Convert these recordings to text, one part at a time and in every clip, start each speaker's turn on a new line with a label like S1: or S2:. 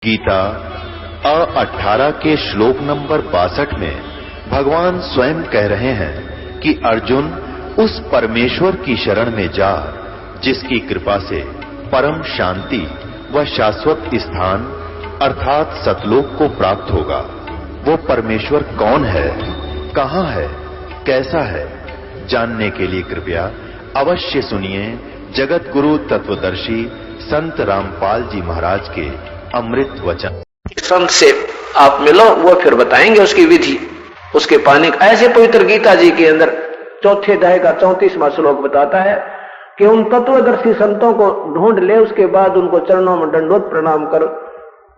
S1: गीता 18 के श्लोक नंबर 62 में भगवान स्वयं कह रहे हैं कि अर्जुन उस परमेश्वर की शरण में जा जिसकी कृपा से परम शांति व शाश्वत स्थान अर्थात सतलोक को प्राप्त होगा। वो परमेश्वर कौन है, कहां है, कैसा है, जानने के लिए कृपया अवश्य सुनिए जगत गुरु तत्वदर्शी संत रामपाल जी महाराज के अमृत वचन।
S2: संत से आप मिलो, वो फिर बताएंगे उसकी विधि, उसके पाने का। ऐसे पवित्र गीता जी के अंदर चौथे अध्याय का 34वां श्लोक बताता है कि उन तत्वदर्शी संतों को ढूंढ ले, उसके बाद उनको चरणों में दंडवत प्रणाम कर,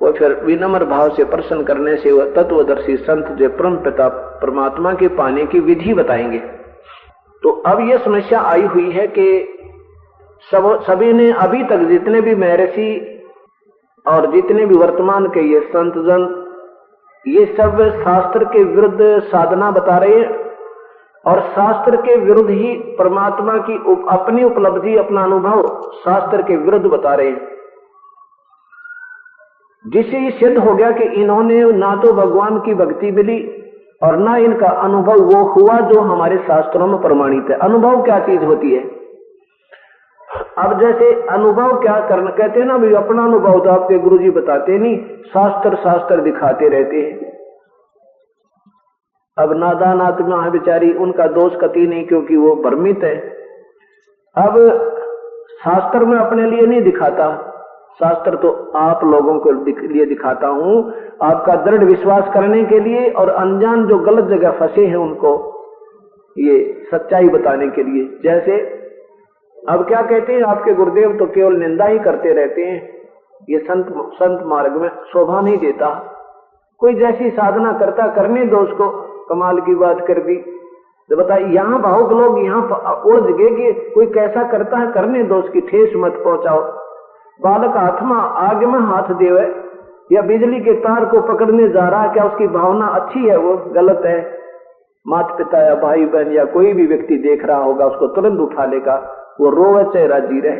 S2: वो फिर विनम्र भाव से प्रसन्न करने से वह तत्वदर्शी संत जो परम पिता परमात्मा के पाने की विधि बताएंगे। तो अब यह समस्या आई हुई है कि सभी ने अभी तक जितने भी महर्षि और जितने भी वर्तमान के ये संत जन, ये सब शास्त्र के विरुद्ध साधना बता रहे हैं और शास्त्र के विरुद्ध ही परमात्मा की अपनी उपलब्धि, अपना अनुभव शास्त्र के विरुद्ध बता रहे हैं, जिससे ये सिद्ध हो गया कि इन्होंने ना तो भगवान की भक्ति मिली और ना इनका अनुभव वो हुआ जो हमारे शास्त्रों में प्रमाणित है। अनुभव क्या चीज होती है? अब जैसे अनुभव क्या करना कहते हैं ना भाई, अपना अनुभव तो आपके गुरुजी बताते नहीं, शास्त्र दिखाते रहते हैं। अब नादान आत्मा है बेचारी, उनका दोष कति नहीं, क्योंकि वो भ्रमित है। अब शास्त्र में अपने लिए नहीं दिखाता, शास्त्र तो आप लोगों के लिए दिखाता हूं, आपका दृढ़ विश्वास करने के लिए और अनजान जो गलत जगह फंसे हैं उनको ये सच्चाई बताने के लिए। जैसे अब क्या कहते हैं, आपके गुरुदेव तो केवल निंदा ही करते रहते हैं, ये संत मार्ग में शोभा नहीं देता। कोई जैसी साधना करता करने दो उसको, कमाल की बात कर दी तो बताइए, यहाँ भावुक लोग यहाँ उलझ गए कि कोई कैसा करता है, करने दो, उसकी ठेस मत पहुंचाओ। बालक हाथ में आग में हाथ देवे या बिजली के तार को पकड़ने जा रहा है, क्या उसकी भावना अच्छी है? वो गलत है। माता पिता या भाई बहन या कोई भी व्यक्ति देख रहा होगा, उसको तुरंत उठा लेगा, वो रोवे चाहे राजी रहे।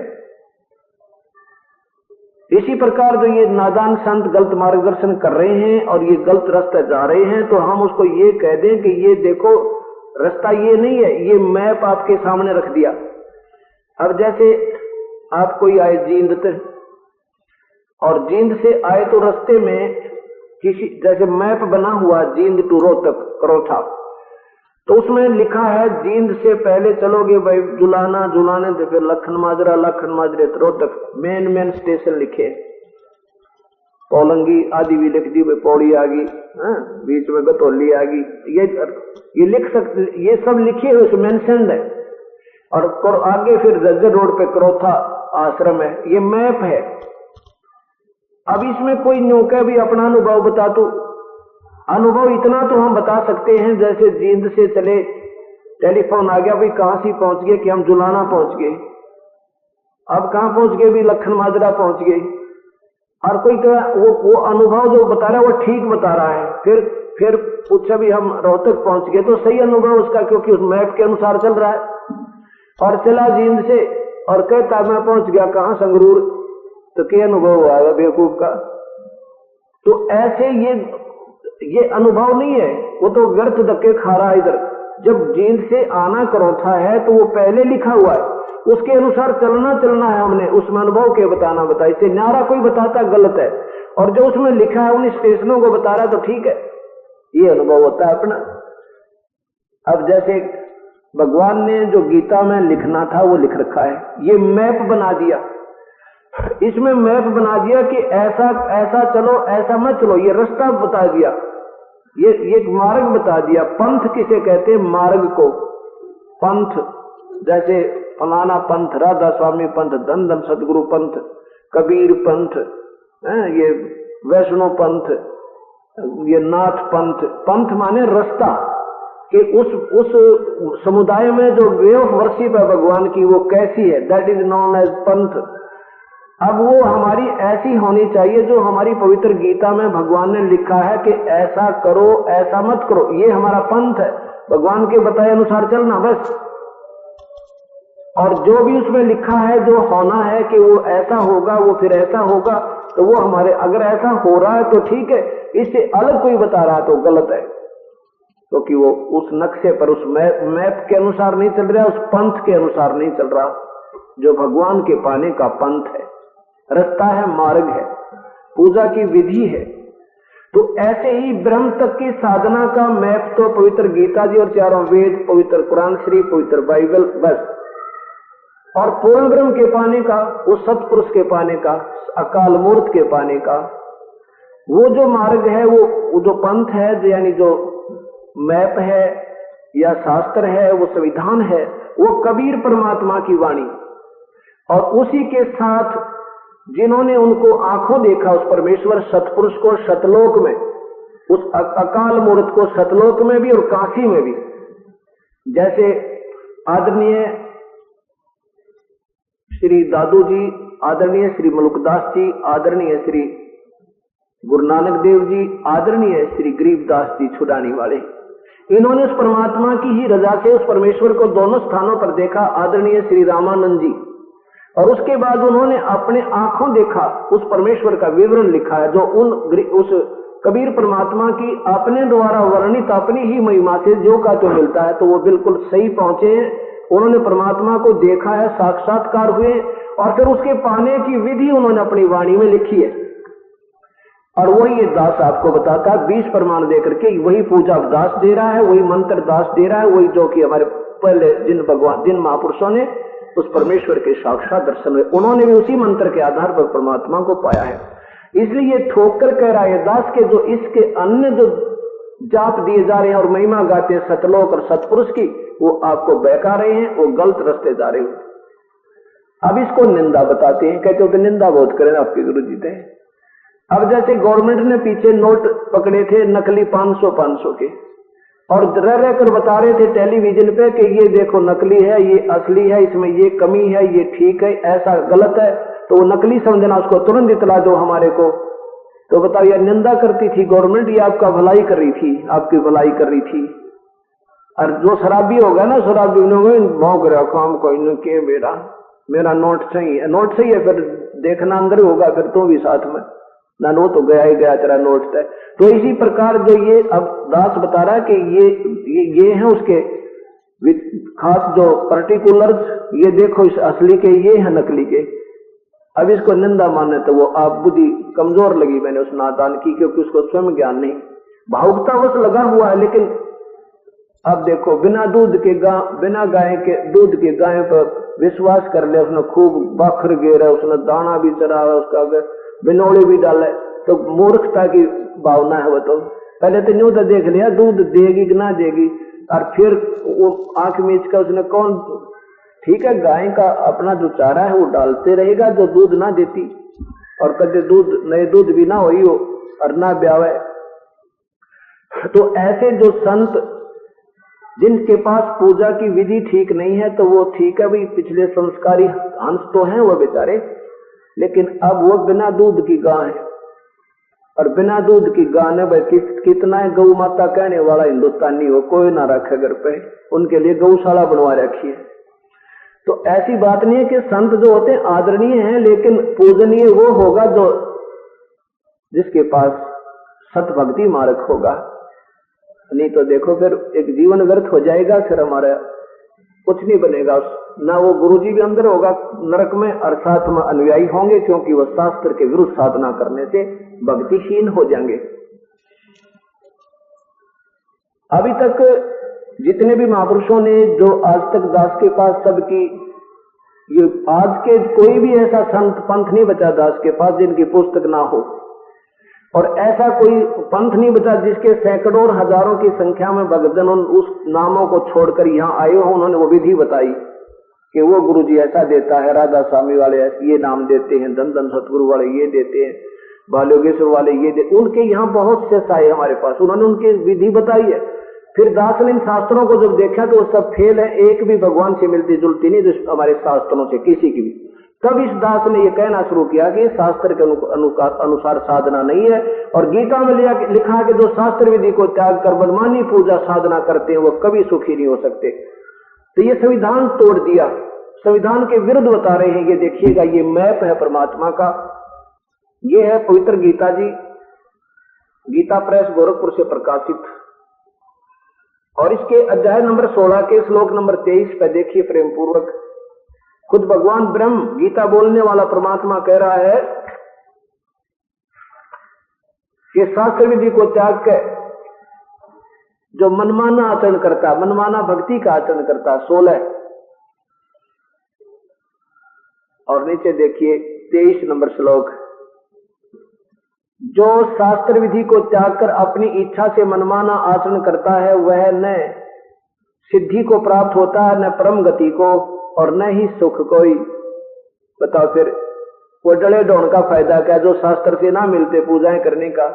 S2: इसी प्रकार जो ये नादान संत गलत मार्गदर्शन कर रहे हैं और ये गलत रास्ते जा रहे हैं, तो हम उसको ये कह दें कि ये देखो रास्ता ये नहीं है, ये मैप आपके सामने रख दिया। अब जैसे आप कोई आए जींद से, और जींद से आए तो रास्ते में किसी जैसे मैप बना हुआ जींद टू रोहतक करोठा, तो उसमें लिखा है जींद से पहले चलोगे भाई जुलाना, जुलाने से फिर लखन माजरे रोहतक, मेन स्टेशन लिखे। पौलंगी आदि भी लिख दी, पौड़ी आ गई, बीच में गतौली आ गई, ये लिख सकते, ये सब लिखे हुए मेंशन्ड है। और आगे फिर जज्जर रोड पे करोथा आश्रम है, ये मैप है। अब इसमें कोई न्योका भी अपना अनुभव बता दो। अनुभव इतना तो हम बता सकते हैं, जैसे जींद से चले, टेलीफोन आ गया भाई कहां से पहुंच गए, कि हम जुलाना पहुंच गए। अब कहां पहुंच गए भी, लखन माजरा पहुंच गए। और कोई तो वो अनुभव जो बता रहा है वो ठीक बता रहा है, फिर पूछा भी हम रोहतक पहुंच गए, तो सही अनुभव उसका, क्योंकि उस मैप के अनुसार चल रहा है। और चला जींद से और कहता मैं पहुंच गया कहां, संगरूर, तो क्या अनुभव हुआ बेवकूफ का? तो ऐसे ये अनुभव नहीं है, वो तो व्यर्थ धक्के खा रहा है इधर। जब जींद से आना करोथा है तो वो पहले लिखा हुआ है, उसके अनुसार चलना है हमने, उसमें अनुभव के बताना बता। इसे न्यारा कोई बताता गलत है, और जो उसमें लिखा है उन स्टेशनों को बता रहा तो ठीक है, ये अनुभव होता है अपना। अब जैसे भगवान ने जो गीता में लिखना था वो लिख रखा है, ये मैप बना दिया, इसमें मैप बना दिया कि ऐसा चलो, ऐसा मत चलो, ये रास्ता बता दिया, ये एक मार्ग बता दिया। पंथ किसे कहते हैं? मार्ग को पंथ, जैसे फलाना पंथ, राधा स्वामी पंथ, धन सदगुरु पंथ, कबीर पंथ, ये वैष्णो पंथ, ये नाथ पंथ। पंथ माने रास्ता, कि उस समुदाय में जो वे ऑफ वर्शिप है भगवान की वो कैसी है, दैट इज नोन एज पंथ। अब वो हमारी ऐसी होनी चाहिए जो हमारी पवित्र गीता में भगवान ने लिखा है कि ऐसा करो, ऐसा मत करो, ये हमारा पंथ है, भगवान के बताए अनुसार चलना बस। और जो भी उसमें लिखा है जो होना है कि वो ऐसा होगा, वो फिर ऐसा होगा, तो वो हमारे, अगर ऐसा हो रहा है तो ठीक है, इससे अलग कोई बता रहा तो गलत है, क्योंकि वो उस नक्शे पर, उस मैप के अनुसार नहीं चल रहा, उस पंथ के अनुसार नहीं चल रहा जो भगवान के पाने का पंथ है, रास्ता है, मार्ग है, पूजा की विधि है। तो ऐसे ही ब्रह्म तक की साधना का मैप तो पवित्र गीता जी और चारों वेद, पवित्र कुरान शरीफ, पवित्र बाइबल, बस। और पूर्ण ब्रह्म के पाने का, उस सतपुरुष के पाने का, अकाल मूर्त के पाने का, वो जो मार्ग है, वो जो पंथ है, यानी जो मैप है या शास्त्र है, वो संविधान है, वो कबीर परमात्मा की वाणी। और उसी के साथ जिन्होंने उनको आंखों देखा, उस परमेश्वर सतपुरुष को सतलोक में, उस अकाल मूर्त को सतलोक में भी और काशी में भी, जैसे आदरणीय श्री दादू जी, आदरणीय श्री मलुकदास जी, आदरणीय श्री गुरु नानक देव जी, आदरणीय श्री गरीबदास जी छुड़ानी वाले, इन्होंने उस परमात्मा की ही रजा से उस परमेश्वर को दोनों स्थानों पर देखा। आदरणीय श्री रामानंद जी, और उसके बाद उन्होंने अपने आंखों देखा उस परमेश्वर का विवरण लिखा है, जो उस कबीर परमात्मा की अपने द्वारा वर्णित अपनी ही महिमा से जो का तो मिलता है, तो वो बिल्कुल सही पहुंचे हैं। उन्होंने परमात्मा को देखा है, साक्षात्कार हुए, और फिर उसके पाने की विधि उन्होंने अपनी वाणी में लिखी है। और वही ये दास आपको बताता है, 20 प्रमाण देकर के, वही पूजा दास दे रहा है, वही मंत्र दास दे रहा है, वही जो कि हमारे पहले जिन महापुरुषों ने उस परमेश्वर के साक्षात दर्शन हुए, उन्होंने भी उसी मंत्र के आधार पर परमात्मा को पाया है। इसलिए ये ठोकर कह रहा है दास के जो इसके अन्य जो जाप दिए जा रहे हैं और महिमा गाते हैं सतलोक और सतपुरुष की, वो आपको बहका रहे हैं, वो गलत रास्ते जा रहे हो। अब इसको निंदा बताते हैं, कहते हो कि निंदा बहुत करें आपके गुरु जी थे। अब जैसे गवर्नमेंट ने पीछे नोट पकड़े थे नकली 500 के, और रह कर बता रहे थे टेलीविजन पे कि ये देखो नकली है, ये असली है, इसमें ये कमी है, ये ठीक है, ऐसा गलत है, तो वो नकली समझना, उसको तुरंत इतला दो हमारे को। तो बताओ, ये निंदा करती थी गवर्नमेंट, ये आपका भलाई कर रही थी, आपकी भलाई कर रही थी। और जो शराबी होगा ना, शराबी भौंक रहा काम कोई न के मेरा नोट सही है, नोट सही है, फिर देखना अंदर होगा, फिर तो भी साथ में ना, नो तो गया ही गया तेरा नोट है। तो इसी प्रकार जो ये अब दास बता रहा है कि ये है उसके खास जो पर्टिकुलर्स, ये देखो इस असली के, ये है नकली के। अब इसको निंदा माने तो वो आप बुद्धि कमजोर लगी मैंने उस नादान की, क्योंकि उसको स्वयं ज्ञान नहीं, भावुकतावश लगा हुआ है। लेकिन अब देखो, बिना गाय के दूध के गाय पर विश्वास कर ले, उसने खूब बखर गेरा, उसने दाना भी चढ़ावा, उसका बिनोड़े भी डाले, तो मूर्खता की भावना है वो। तो पहले तो न्यू तो देख लिया दूध देगी कि ना देगी, और फिर वो आंख मीच कर उसने कौन, ठीक है गाय का अपना जो चारा है वो डालते रहेगा जो दूध ना देती, और कभी दूध नए दूध भी ना हो और ना ब्यावे। तो ऐसे जो संत जिनके पास पूजा की विधि ठीक नहीं है, तो वो ठीक है भाई, पिछले संस्कारी हंस तो हैं वो बेचारे, लेकिन अब वो बिना दूध की गाय है, और बिना दूध की गाय ने भाई कितना है गौ माता कहने वाला हिंदुस्तानी हो, कोई ना रखे घर पे, उनके लिए गौशाला बनवा रखी है। तो ऐसी बात नहीं है कि संत जो होते हैं आदरणीय हैं, लेकिन पूजनीय वो होगा जो जिसके पास सत भक्ति मार्ग होगा। नहीं तो देखो फिर एक जीवन व्यर्थ हो जाएगा, फिर हमारा कुछ नहीं बनेगा, ना वो गुरुजी भी अंदर होगा नरक में, और साथ में अनुयायी होंगे, क्योंकि वो शास्त्र के विरुद्ध साधना करने से भक्तिहीन हो जाएंगे। अभी तक जितने भी महापुरुषों ने जो आज तक दास के पास सबकी, ये आज के कोई भी ऐसा संत पंथ नहीं बचा दास के पास जिनकी पुस्तक ना हो, और ऐसा कोई पंथ नहीं बचा जिसके सैकड़ों और हजारों की संख्या में भक्तजन उस नामों को छोड़कर यहाँ आए हो। उन्होंने वो विधि बताई कि वो गुरुजी ऐसा देता है, राधा स्वामी वाले ये नाम देते हैं, धन सतगुरु वाले ये देते हैं, बालोगेश्वर वाले ये देते, उनके यहाँ बहुत से साए हमारे पास, उन्होंने उनकी विधि बताई है। फिर दास ने इन शास्त्रों को जब देखा तो वो सब फेल है, एक भी भगवान से मिलती जुलती नहीं जो हमारे शास्त्रों से किसी की भी। तब इस दास ने ये कहना शुरू किया कि शास्त्र के अनुसार साधना नहीं है, और गीता में लिखा कि जो शास्त्र विधि को त्याग कर मनमानी पूजा साधना करते हैं वो कभी सुखी नहीं हो सकते। तो ये संविधान तोड़ दिया, संविधान के विरुद्ध बता रहे हैं। ये देखिएगा, ये मैप है परमात्मा का, ये है पवित्र गीता जी, गीता प्रेस गोरखपुर से प्रकाशित। और इसके अध्याय नंबर 16 के श्लोक नंबर 23 पे देखिए प्रेम पूर्वक, खुद भगवान ब्रह्म गीता बोलने वाला परमात्मा कह रहा है कि शास्त्र विधि को त्याग कर जो मनमाना आचरण करता, मनमाना भक्ति का आचरण करता, 16। और नीचे देखिए 23 नंबर श्लोक, जो शास्त्र विधि को त्याग कर अपनी इच्छा से मनमाना आचरण करता है वह न सिद्धि को प्राप्त होता है, न परम गति को, और न ही सुख कोई। बताओ फिर वो डले ढोण का फायदा क्या जो शास्त्र से ना मिलते पूजाएं करने का।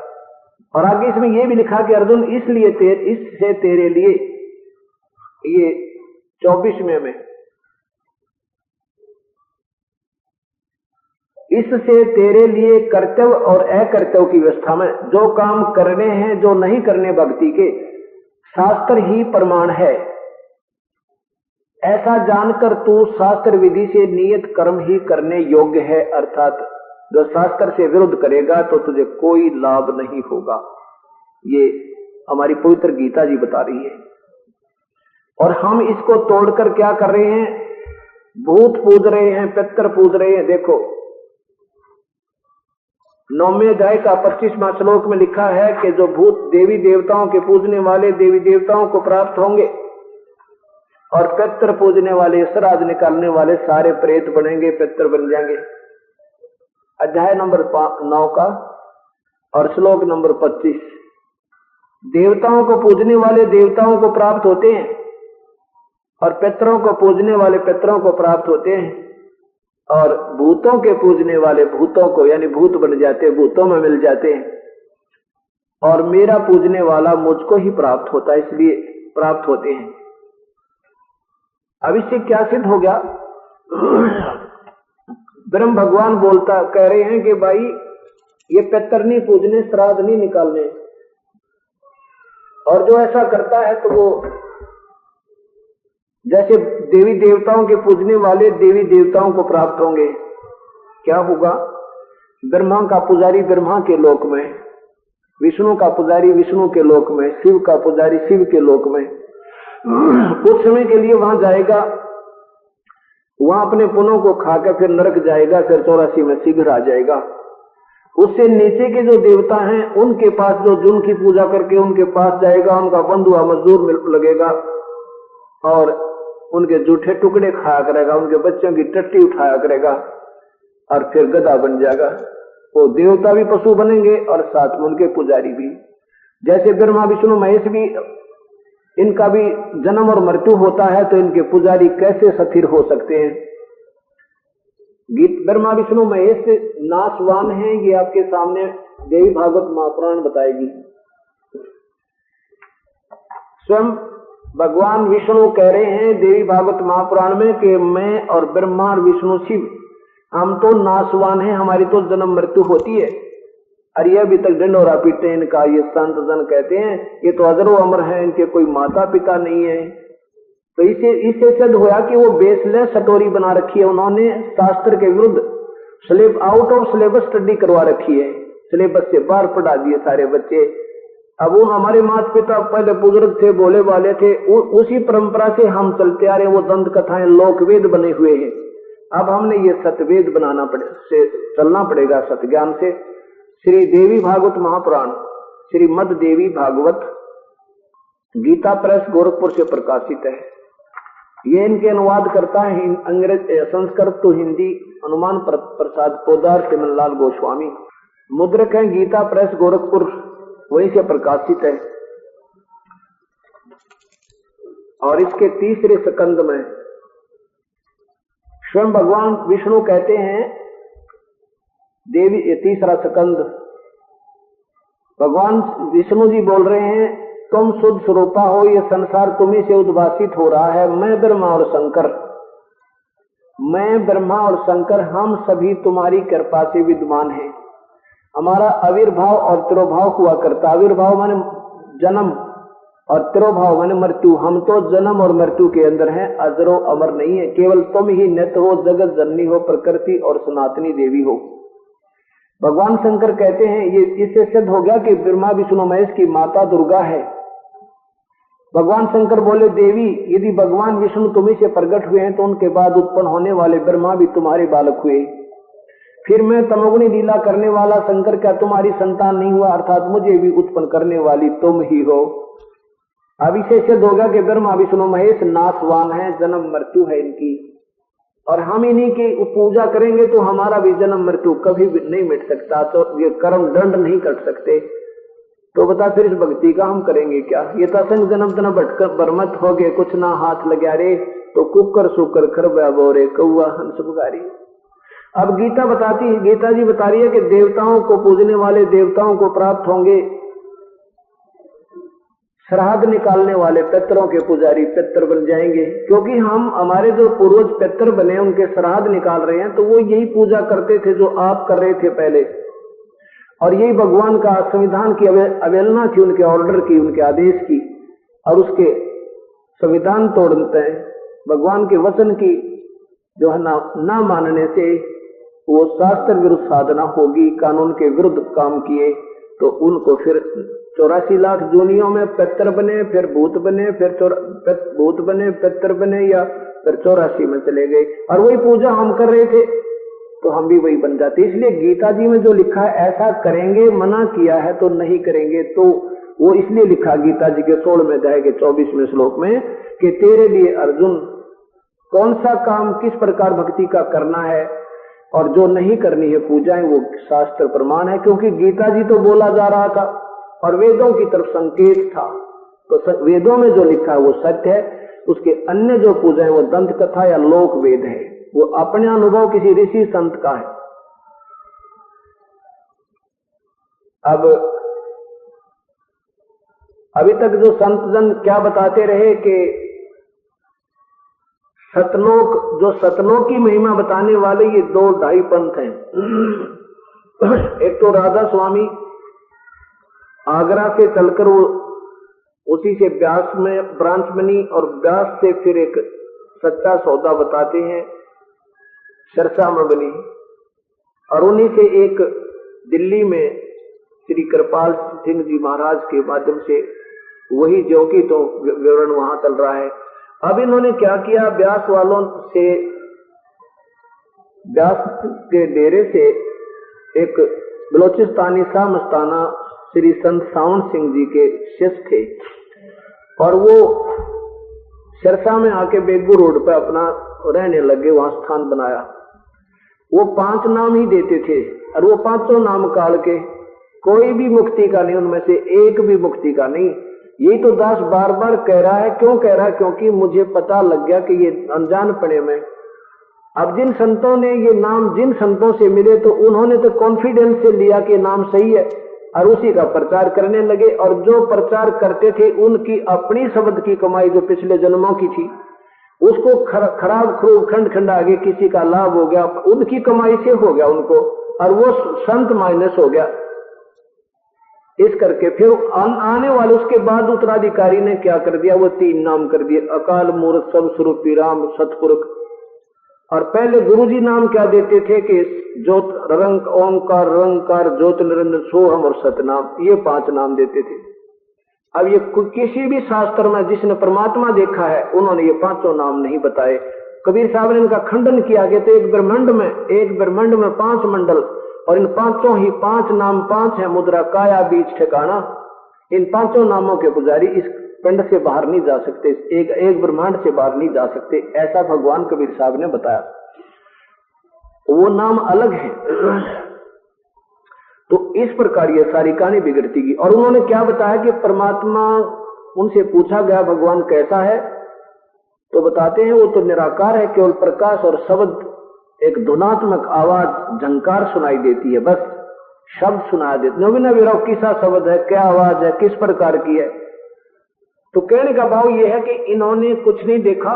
S2: और आगे इसमें यह भी लिखा कि अर्जुन इसलिए इससे तेरे लिए, ये 24वें में, इससे तेरे लिए कर्तव्य और अकर्तव्य की व्यवस्था में जो काम करने हैं जो नहीं करने भक्ति के, शास्त्र ही प्रमाण है। ऐसा जानकर तू शास्त्र विधि से नियत कर्म ही करने योग्य है, अर्थात जो शास्त्र से विरुद्ध करेगा तो तुझे कोई लाभ नहीं होगा। ये हमारी पवित्र गीता जी बता रही है। और हम इसको तोड़कर क्या कर रहे हैं, भूत पूज रहे हैं, पितर पूज रहे हैं। देखो 9वें अध्याय का 25वां श्लोक में लिखा है कि जो भूत देवी देवताओं के पूजने वाले देवी देवताओं को प्राप्त होंगे, और पितर पूजने वाले, श्राद्ध निकालने वाले सारे प्रेत बनेंगे, पितर बन जाएंगे। अध्याय नंबर 9 का और श्लोक नंबर 25, देवताओं को पूजने वाले देवताओं को प्राप्त होते हैं, और पितरों को पूजने वाले पितरों को प्राप्त होते हैं, और भूतों के पूजने वाले भूतों को, यानी भूत बन जाते हैं, भूतों में मिल जाते हैं, और मेरा पूजने वाला मुझको ही प्राप्त होता है, इसलिए प्राप्त होते हैं। अब इससे क्या सिद्ध हो गया, ब्रह्म भगवान बोलता कह रहे हैं कि भाई ये पितर नहीं पूजने, श्राद्ध नहीं निकालने, और जो ऐसा करता है तो वो जैसे देवी देवताओं के पूजने वाले देवी देवताओं को प्राप्त होंगे। क्या होगा, ब्रह्मा का पुजारी ब्रह्मा के लोक में, विष्णु का पुजारी विष्णु के लोक में, शिव का पुजारी शिव के लोक में। कुछ समय के लिए वहां जाएगा, वहां अपने पुण्यों को खाकर फिर नरक जाएगा, फिर 84 में शीघ्र आ जाएगा। उससे नीचे के जो देवता हैं उनके पास, जो जिनकी पूजा करके उनके पास जाएगा, उनका बंधुआ मजदूर लगेगा और उनके जूठे टुकड़े खाया करेगा, उनके बच्चों की टट्टी उठाया करेगा, और फिर गधा बन जाएगा। वो देवता भी पशु बनेंगे और साथ में उनके पुजारी भी। जैसे ब्रह्मा विष्णु महेश भी, इनका भी जन्म और मृत्यु होता है, तो इनके पुजारी कैसे स्थिर हो सकते हैं। ब्रह्मा विष्णु महेश नाशवान हैं, ये आपके सामने देवी भागवत महापुराण बताएगी। स्वयं भगवान विष्णु कह रहे हैं देवी भागवत महापुराण में कि मैं और ब्रह्मा और विष्णु शिव हम तो नाशवान हैं, हमारी तो जन्म मृत्यु होती है, और ये अभी तक ढिंढोरा पीटते हैं इनका। ये संत जन कहते हैं ये तो अजरो अमर है, इनके कोई माता पिता नहीं है। तो इससे सिद्ध हुआ कि वो बेसलेस स्टोरी बना रखी है उन्होंने, शास्त्र के विरुद्ध आउट ऑफ सिलेबस स्टडी करवा रखी है, सिलेबस से बाहर पढ़ा दिए सारे बच्चे। अब वो हमारे माता पिता पहले बुजुर्ग थे, बोले वाले थे, उसी परंपरा से हम चलते आ रहे हैं। वो दंत कथाएं लोकवेद बने हुए हैं। अब हमने ये सतवेद चलना पड़ेगा सतज्ञान से। श्री देवी भागवत महापुराण, श्रीमद देवी भागवत गीता प्रेस गोरखपुर से प्रकाशित है। ये इनके अनुवाद करता है अंग्रेज, संस्कृत तो हिंदी, हनुमान प्रसाद पोदार सिमनलाल गोस्वामी। मुद्रक है गीता प्रेस गोरखपुर, वहीं से प्रकाशित है। और इसके तीसरे स्कंद में स्वयं भगवान विष्णु कहते हैं, देवी, ये तीसरा स्कंद, भगवान विष्णु जी बोल रहे हैं तुम शुद्ध स्वरूपा हो, ये संसार तुम्ही से उद्भासित हो रहा है। मैं ब्रह्मा और शंकर, मैं ब्रह्मा और शंकर हम सभी तुम्हारी कृपा से विद्यमान हैं। हमारा आविर्भाव और तिरोभाव हुआ करता। आविर्भाव माने जन्म और तिरोभाव माने मृत्यु। हम तो जन्म और मृत्यु के अंदर हैं, अजरो अमर नहीं है। केवल तुम ही नित्य हो, जगत जननी हो, प्रकृति और सनातनी देवी हो। भगवान शंकर कहते हैं ये इससे सिद्ध हो गया कि ब्रह्मा विष्णु महेश की माता दुर्गा है। भगवान शंकर बोले देवी यदि भगवान विष्णु तुम्ही से प्रकट हुए हैं तो उनके बाद उत्पन्न होने वाले ब्रह्मा भी तुम्हारे बालक हुए। फिर मैं तमोगुणी लीला करने वाला शंकर क्या तुम्हारी संतान नहीं हुआ, अर्थात मुझे भी उत्पन्न करने वाली तुम ही हो। अब इसे सिद्ध होगा कि ब्रह्मा विष्णु महेश नाशवान है, जन्म मृत्यु है इनकी, और हम इन्हीं की पूजा करेंगे तो हमारा भी जन्म मृत्यु कभी भी नहीं मिट सकता, तो ये कर्म दंड नहीं कट सकते। तो बता फिर इस भक्ति का हम करेंगे क्या? ये तसंग जन्म तना भटकर बरमत हो गए, कुछ ना हाथ लगा रे, तो कुकर सुकर खरबा बोरे कौआ हंस पुकारी। अब गीता जी बता रही है कि देवताओं को पूजने वाले देवताओं को प्राप्त होंगे, श्राद्ध निकालने वाले पितरों के पुजारी पितर बन जाएंगे, क्योंकि हम हमारे जो पूर्वज पितर बने उनके श्राद्ध निकाल रहे हैं, तो वो यही पूजा करते थे जो आप कर रहे थे पहले, और यही भगवान का संविधान की अवहेलना की, उनके ऑर्डर की, उनके आदेश की, और उसके संविधान तोड़ते हैं भगवान के वचन की जो है ना मानने से वो शास्त्र विरुद्ध साधना होगी। कानून के विरुद्ध काम किए तो उनको फिर 84 लाख जोनियों में पितर बने, फिर भूत बने, फिर भूत बने, पितर बने, या फिर 84 में चले गए, और वही पूजा हम कर रहे थे तो हम भी वही बन जाते। इसलिए गीता जी में जो लिखा है ऐसा करेंगे, मना किया है तो नहीं करेंगे, तो वो इसलिए लिखा गीता जी के 16वें अध्याय के 24वें श्लोक में कि तेरे लिए अर्जुन कौन सा काम किस प्रकार भक्ति का करना है और जो नहीं करनी है पूजाएं, वो शास्त्र प्रमाण है। क्योंकि गीता जी तो बोला जा रहा था और वेदों की तरफ संकेत था, तो वेदों में जो लिखा है वो सत्य है, उसके अन्य जो पूजाएं वो दंत कथा या लोक वेद है, वो अपने अनुभव किसी ऋषि संत का है। अब अभी तक जो संत जन क्या बताते रहे कि सतलोक, जो सतलोक की महिमा बताने वाले ये 2-2.5 पंथ हैं। एक तो राधा स्वामी आगरा से चलकर वो उसी से ब्यास में ब्रांच बनी, और ब्यास से फिर एक सच्चा सौदा बताते हैं सिरसा में बनी, और उन्हीं से एक दिल्ली में श्री कृपाल सिंह जी महाराज के माध्यम से वही जो कि तो विवरण वहां चल रहा है। अब इन्होंने क्या किया, ब्यास वालों से, ब्यास के डेरे से एक बलोचिस्तानी शाह मस्ताना श्री संत सावन सिंह जी के शिष्य थे, और वो सिरसा में आके बेगू रोड पर अपना रहने लगे, वहां स्थान बनाया। वो 5 नाम ही देते थे, और वो 5 नाम काल के कोई भी मुक्ति का नहीं, उनमें से एक भी मुक्ति का नहीं। यही तो दास बार बार कह रहा है। क्यों कह रहा है? क्योंकि मुझे पता लग गया कि ये अनजान पड़े में, अब जिन संतों ने ये नाम जिन संतों से मिले तो उन्होंने तो कॉन्फिडेंस से लिया कि नाम सही है और उसी का प्रचार करने लगे, और जो प्रचार करते थे उनकी अपनी शब्द की कमाई जो पिछले जन्मों की थी उसको खराब खूब खंड खंड आगे किसी का लाभ हो गया, उनकी कमाई से हो गया उनको, और वो संत माइनस हो गया। इस करके फिर आने वाले उसके बाद उत्तराधिकारी ने क्या कर दिया, वो 3 नाम कर दिए, अकाल मूर्त सर्वस्वरूपी राम सतपुरुष। और पहले गुरुजी नाम क्या देते थे कि ज्योत रंग ओंकार रंकार ज्योत निरंजन सोहम और सतनाम, ये 5 नाम देते थे। अब ये किसी भी शास्त्र में जिसने परमात्मा देखा है उन्होंने ये 5 नाम नहीं बताए। कबीर साहब ने इनका खंडन किया कि तो एक ब्रह्मांड में 5 मंडल, और इन 5 ही 5 नाम 5 है, मुद्रा काया बीच ठिकाना। इन 5 नामों के पुजारी इस पिंड से बाहर नहीं जा सकते, एक ब्रह्मांड से बाहर नहीं जा सकते, ऐसा भगवान कबीर साहब ने बताया। वो नाम अलग है। तो इस प्रकार ये सारी कहानी बिगड़ती गई। और उन्होंने क्या बताया कि परमात्मा, उनसे पूछा गया भगवान कैसा है, तो बताते हैं वो तो निराकार है, केवल प्रकाश और शब्द, एक ध्वनात्मक आवाज झंकार सुनाई देती है, बस शब्द सुनाई देते। नवीना विराव किसा शब्द है, क्या आवाज है, किस प्रकार की है। तो कहने का भाव यह है कि इन्होंने कुछ नहीं देखा,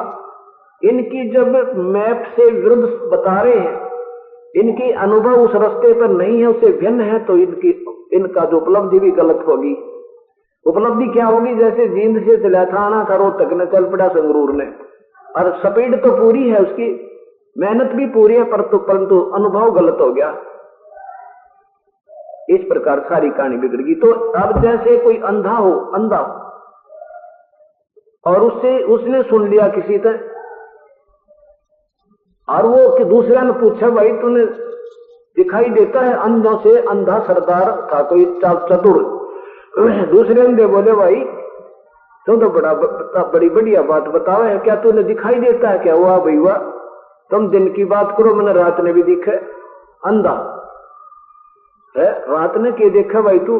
S2: इनकी जब मैप से विरुद्ध बता रहे हैं, इनकी अनुभव उस रास्ते पर नहीं है, उससे भिन्न है, तो इनका जो उपलब्धि भी गलत होगी। उपलब्धि क्या होगी? जैसे जींद से चला था आना था रोहतक ने, चल पड़ा संगरूर ने, और स्पीड तो पूरी है उसकी, मेहनत भी पूरी है, परंतु अनुभव गलत हो गया। इस प्रकार सारी कहानी बिगड़ गई। तो अब जैसे कोई अंधा हो और उसने सुन लिया किसी से, और वो कि दूसरे ने पूछा भाई तूने दिखाई देता है अंधों से अंधा सरदार था कोई चतुर। दूसरे अंधे बोले भाई तुम तो बड़ी बढ़िया बात बताओ है, क्या तूने दिखाई देता है क्या? हुआ भाई हुआ, तुम दिन की बात करो, मैंने रात ने भी देखा अंधा है, रात ने क्या देखा भाई तू?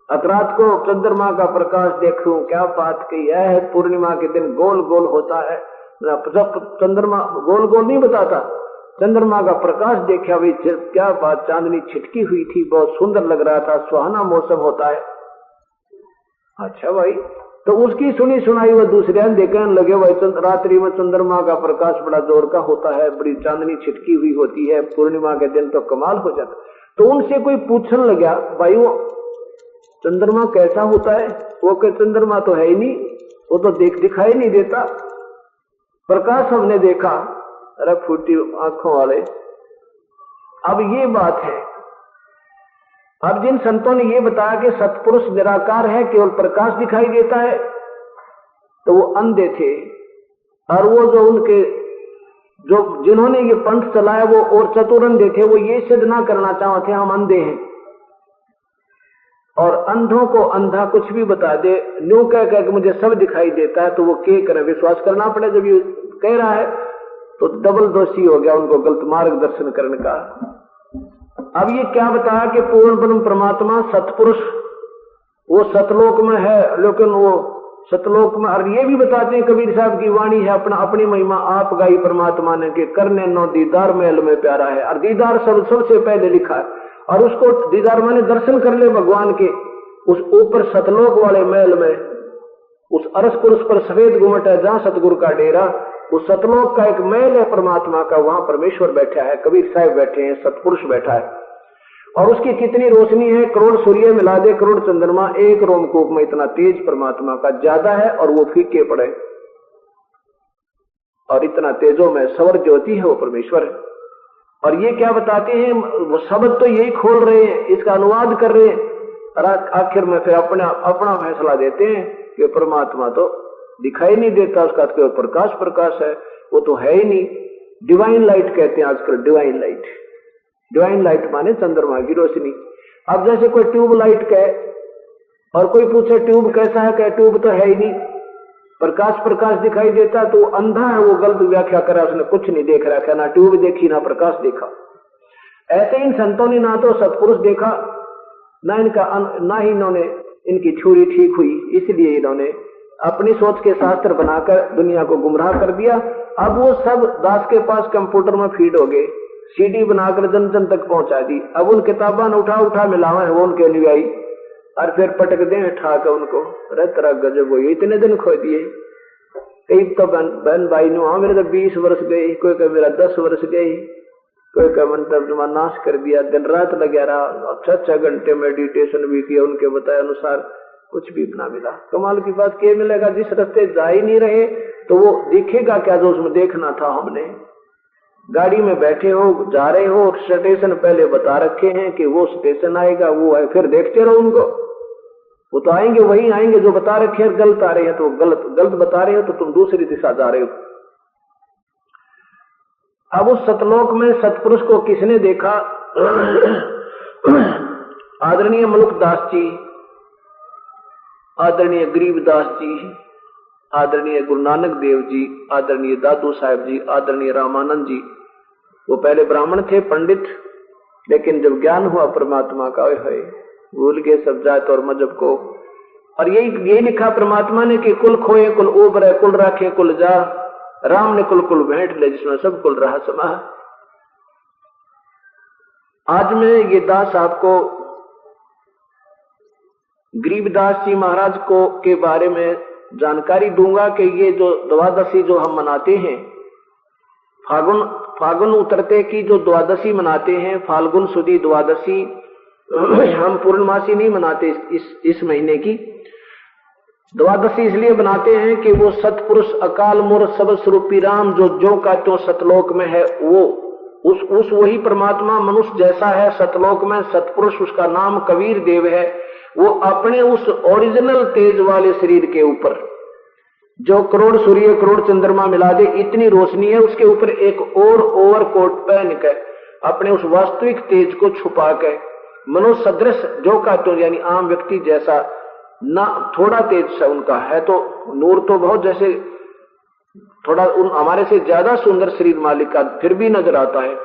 S2: रात को चंद्रमा का प्रकाश देखूं, क्या बात कही है, पूर्णिमा के दिन गोल गोल होता है, जब चंद्रमा गोल गोल नहीं बताता, चंद्रमा का प्रकाश देखा भाई, क्या बात, चांदनी छिटकी हुई थी, बहुत सुंदर लग रहा था, सुहाना मौसम होता है। अच्छा भाई, तो उसकी सुनी सुनाई वो दूसरे अंधे कहने लगे भाई रात्रि में चंद्रमा का प्रकाश बड़ा जोर का होता है, बड़ी चांदनी छिटकी हुई होती है, पूर्णिमा के दिन तो कमाल हो जाता। तो उनसे कोई पूछने लगा भाई वो चंद्रमा कैसा होता है? वो कहे चंद्रमा तो है ही नहीं, वो तो दिखाई नहीं देता, प्रकाश हमने देखा। अरे फूटी आंखों वाले, अब ये बात है। अब जिन संतों ने ये बताया कि सत्पुरुष निराकार है, केवल प्रकाश दिखाई देता है, तो वो अंधे थे। और वो जो उनके जिन्होंने ये पंथ चलाया वो और चतुर अंधे थे, वो ये सिद्ध ना करना चाहते हम अंधे हैं, और अंधों को अंधा कुछ भी बता दे, न्यू कह कि मुझे सब दिखाई देता है, तो वो क्या करें, विश्वास करना पड़े। जब ये कह रहा है तो डबल दोषी हो गया उनको गलत मार्गदर्शन करने का। अब ये क्या बताया कि पूर्ण ब्रह्म परमात्मा सतपुरुष वो सतलोक में है, लेकिन वो सतलोक में, और ये भी बताते हैं कबीर साहब की वाणी है, अपनी महिमा आप गाई परमात्मा ने कि करने नो दीदार महल में प्यारा है। और दीदार सबसे पहले लिखा है, और उसको दीदार माने दर्शन कर ले भगवान के, उस ऊपर सतलोक वाले महल में, उस अरस पुरुष पर सफेद गुमट है जहां सतगुरु का डेरा, उस सतलोक का एक महल है परमात्मा का, वहां परमेश्वर बैठा है, कबीर साहब बैठे हैं, सतपुरुष बैठा है। और उसकी कितनी रोशनी है, करोड़ सूर्य मिला दे करोड़ चंद्रमा, एक रोमकूप में इतना तेज परमात्मा का ज्यादा है, और वो फीके पड़े, और इतना तेजों में सवर ज्योति है वो परमेश्वर है। और ये क्या बताते हैं, वो शब्द तो यही खोल रहे हैं, इसका अनुवाद कर रहे हैं, और आखिर में फिर अपना फैसला देते हैं कि परमात्मा तो दिखाई नहीं देता, उसका तो प्रकाश है, वो तो है ही नहीं। डिवाइन लाइट कहते हैं आजकल, डिवाइन लाइट माने चंद्रमा की रोशनी। अब जैसे कोई ट्यूब लाइट कहे और कोई पूछे ट्यूब कैसा है, कहे ट्यूब तो है ही नहीं, प्रकाश दिखाई देता, तो अंधा है, वो गलत व्याख्या करा, उसने कुछ नहीं देख रखा, ना ट्यूब देखी ना प्रकाश देखा। ऐसे इन संतों ने ना तो सत्पुरुष देखा, ना ही इन्होंने इनकी थ्योरी ठीक हुई, इसलिए इन्होंने अपनी सोच के शास्त्र बनाकर दुनिया को गुमराह कर दिया। अब वो सब दास के पास कंप्यूटर में फीड हो गए, सीडी बनाकर जन जन तक पहुंचा दी। अब उन किताबा ने उठा मिलावा है वो उनके अनुयायी, और फिर पटक दे ठाक उनको, तरह गजब हो, इतने दिन खो दिए। कई तो बहन भाई नो, हाँ मेरे तो 20 वर्ष गए, कोई का मेरा 10 वर्ष गए, कोई का मतलब नाश कर दिया, दिन रात लगा रहा, 6 घंटे मेडिटेशन भी किया, उनके बताए अनुसार कुछ भी ना मिला। कमाल की बात क्या मिलेगा, जिस रास्ते जा ही नहीं रहे तो वो दिखेगा क्या जो उसमें देखना था। हमने गाड़ी में बैठे हो, जा रहे हो, स्टेशन पहले बता रखे हैं कि वो स्टेशन आएगा, वो है, फिर देखते रहो उनको, वो तो आएंगे, वही आएंगे जो बता रखे हैं। गलत आ रहे हैं तो गलत बता रहे हो, तो तुम दूसरी दिशा जा रहे हो। अब उस सतलोक में सतपुरुष को किसने देखा? आदरणीय मलुकदास जी, आदरणीय गरीबदास जी, आदरणीय गुरु नानक देव जी, आदरणीय दादू साहब जी, आदरणीय रामानंद जी। वो पहले ब्राह्मण थे, पंडित, लेकिन जब ज्ञान हुआ परमात्मा का, है भूल गए सब जात और मजहब को। और यही लिखा परमात्मा ने कि कुल खोए कुल उबरे, कुल राखे कुल जा, राम ने कुल भेंट ले, जिसमें सब कुल रहा समा। आज मैं ये दास आपको गरीबदास जी महाराज को के बारे में जानकारी दूंगा कि ये जो द्वादशी जो हम मनाते हैं, फागुन उतरते की जो द्वादशी मनाते हैं, फाल्गुन सुदी द्वादशी, हम पूर्णमासी नहीं मनाते इस महीने की। द्वादशी इसलिए बनाते हैं कि वो सतपुरुष अकाल मूर्त सब स्वरूपी राम जो का त्यों सतलोक में है, वो उस वही परमात्मा मनुष्य जैसा है सतलोक में, सतपुरुष, उसका नाम कबीर देव है। वो अपने उस ओरिजिनल तेज वाले शरीर के ऊपर जो करोड़ सूर्य करोड़ चंद्रमा मिला दे इतनी रोशनी है, उसके ऊपर एक और ओवरकोट पहन कर अपने उस वास्तविक तेज को छुपा के मनुष्य सदृश जो कहते हो, यानी आम व्यक्ति जैसा ना, थोड़ा तेज सा उनका है, तो नूर तो बहुत जैसे थोड़ा हमारे से ज्यादा सुंदर शरीर मालिक का फिर भी नजर आता है,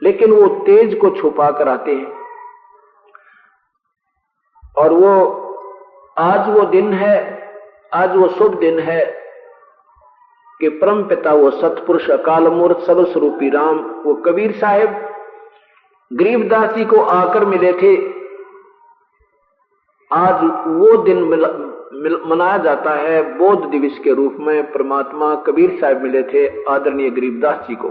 S2: लेकिन वो तेज को छुपा कर आते हैं। और वो आज वो दिन है, आज वो शुभ दिन है कि परम पिता वो सतपुरुष अकाल मूर्त सर्वस्वरूपी राम, वो कबीर साहब गरीबदास जी को आकर मिले थे। आज वो दिन मनाया जाता है बौद्ध दिवस के रूप में। परमात्मा कबीर साहब मिले थे आदरणीय गरीबदास जी को।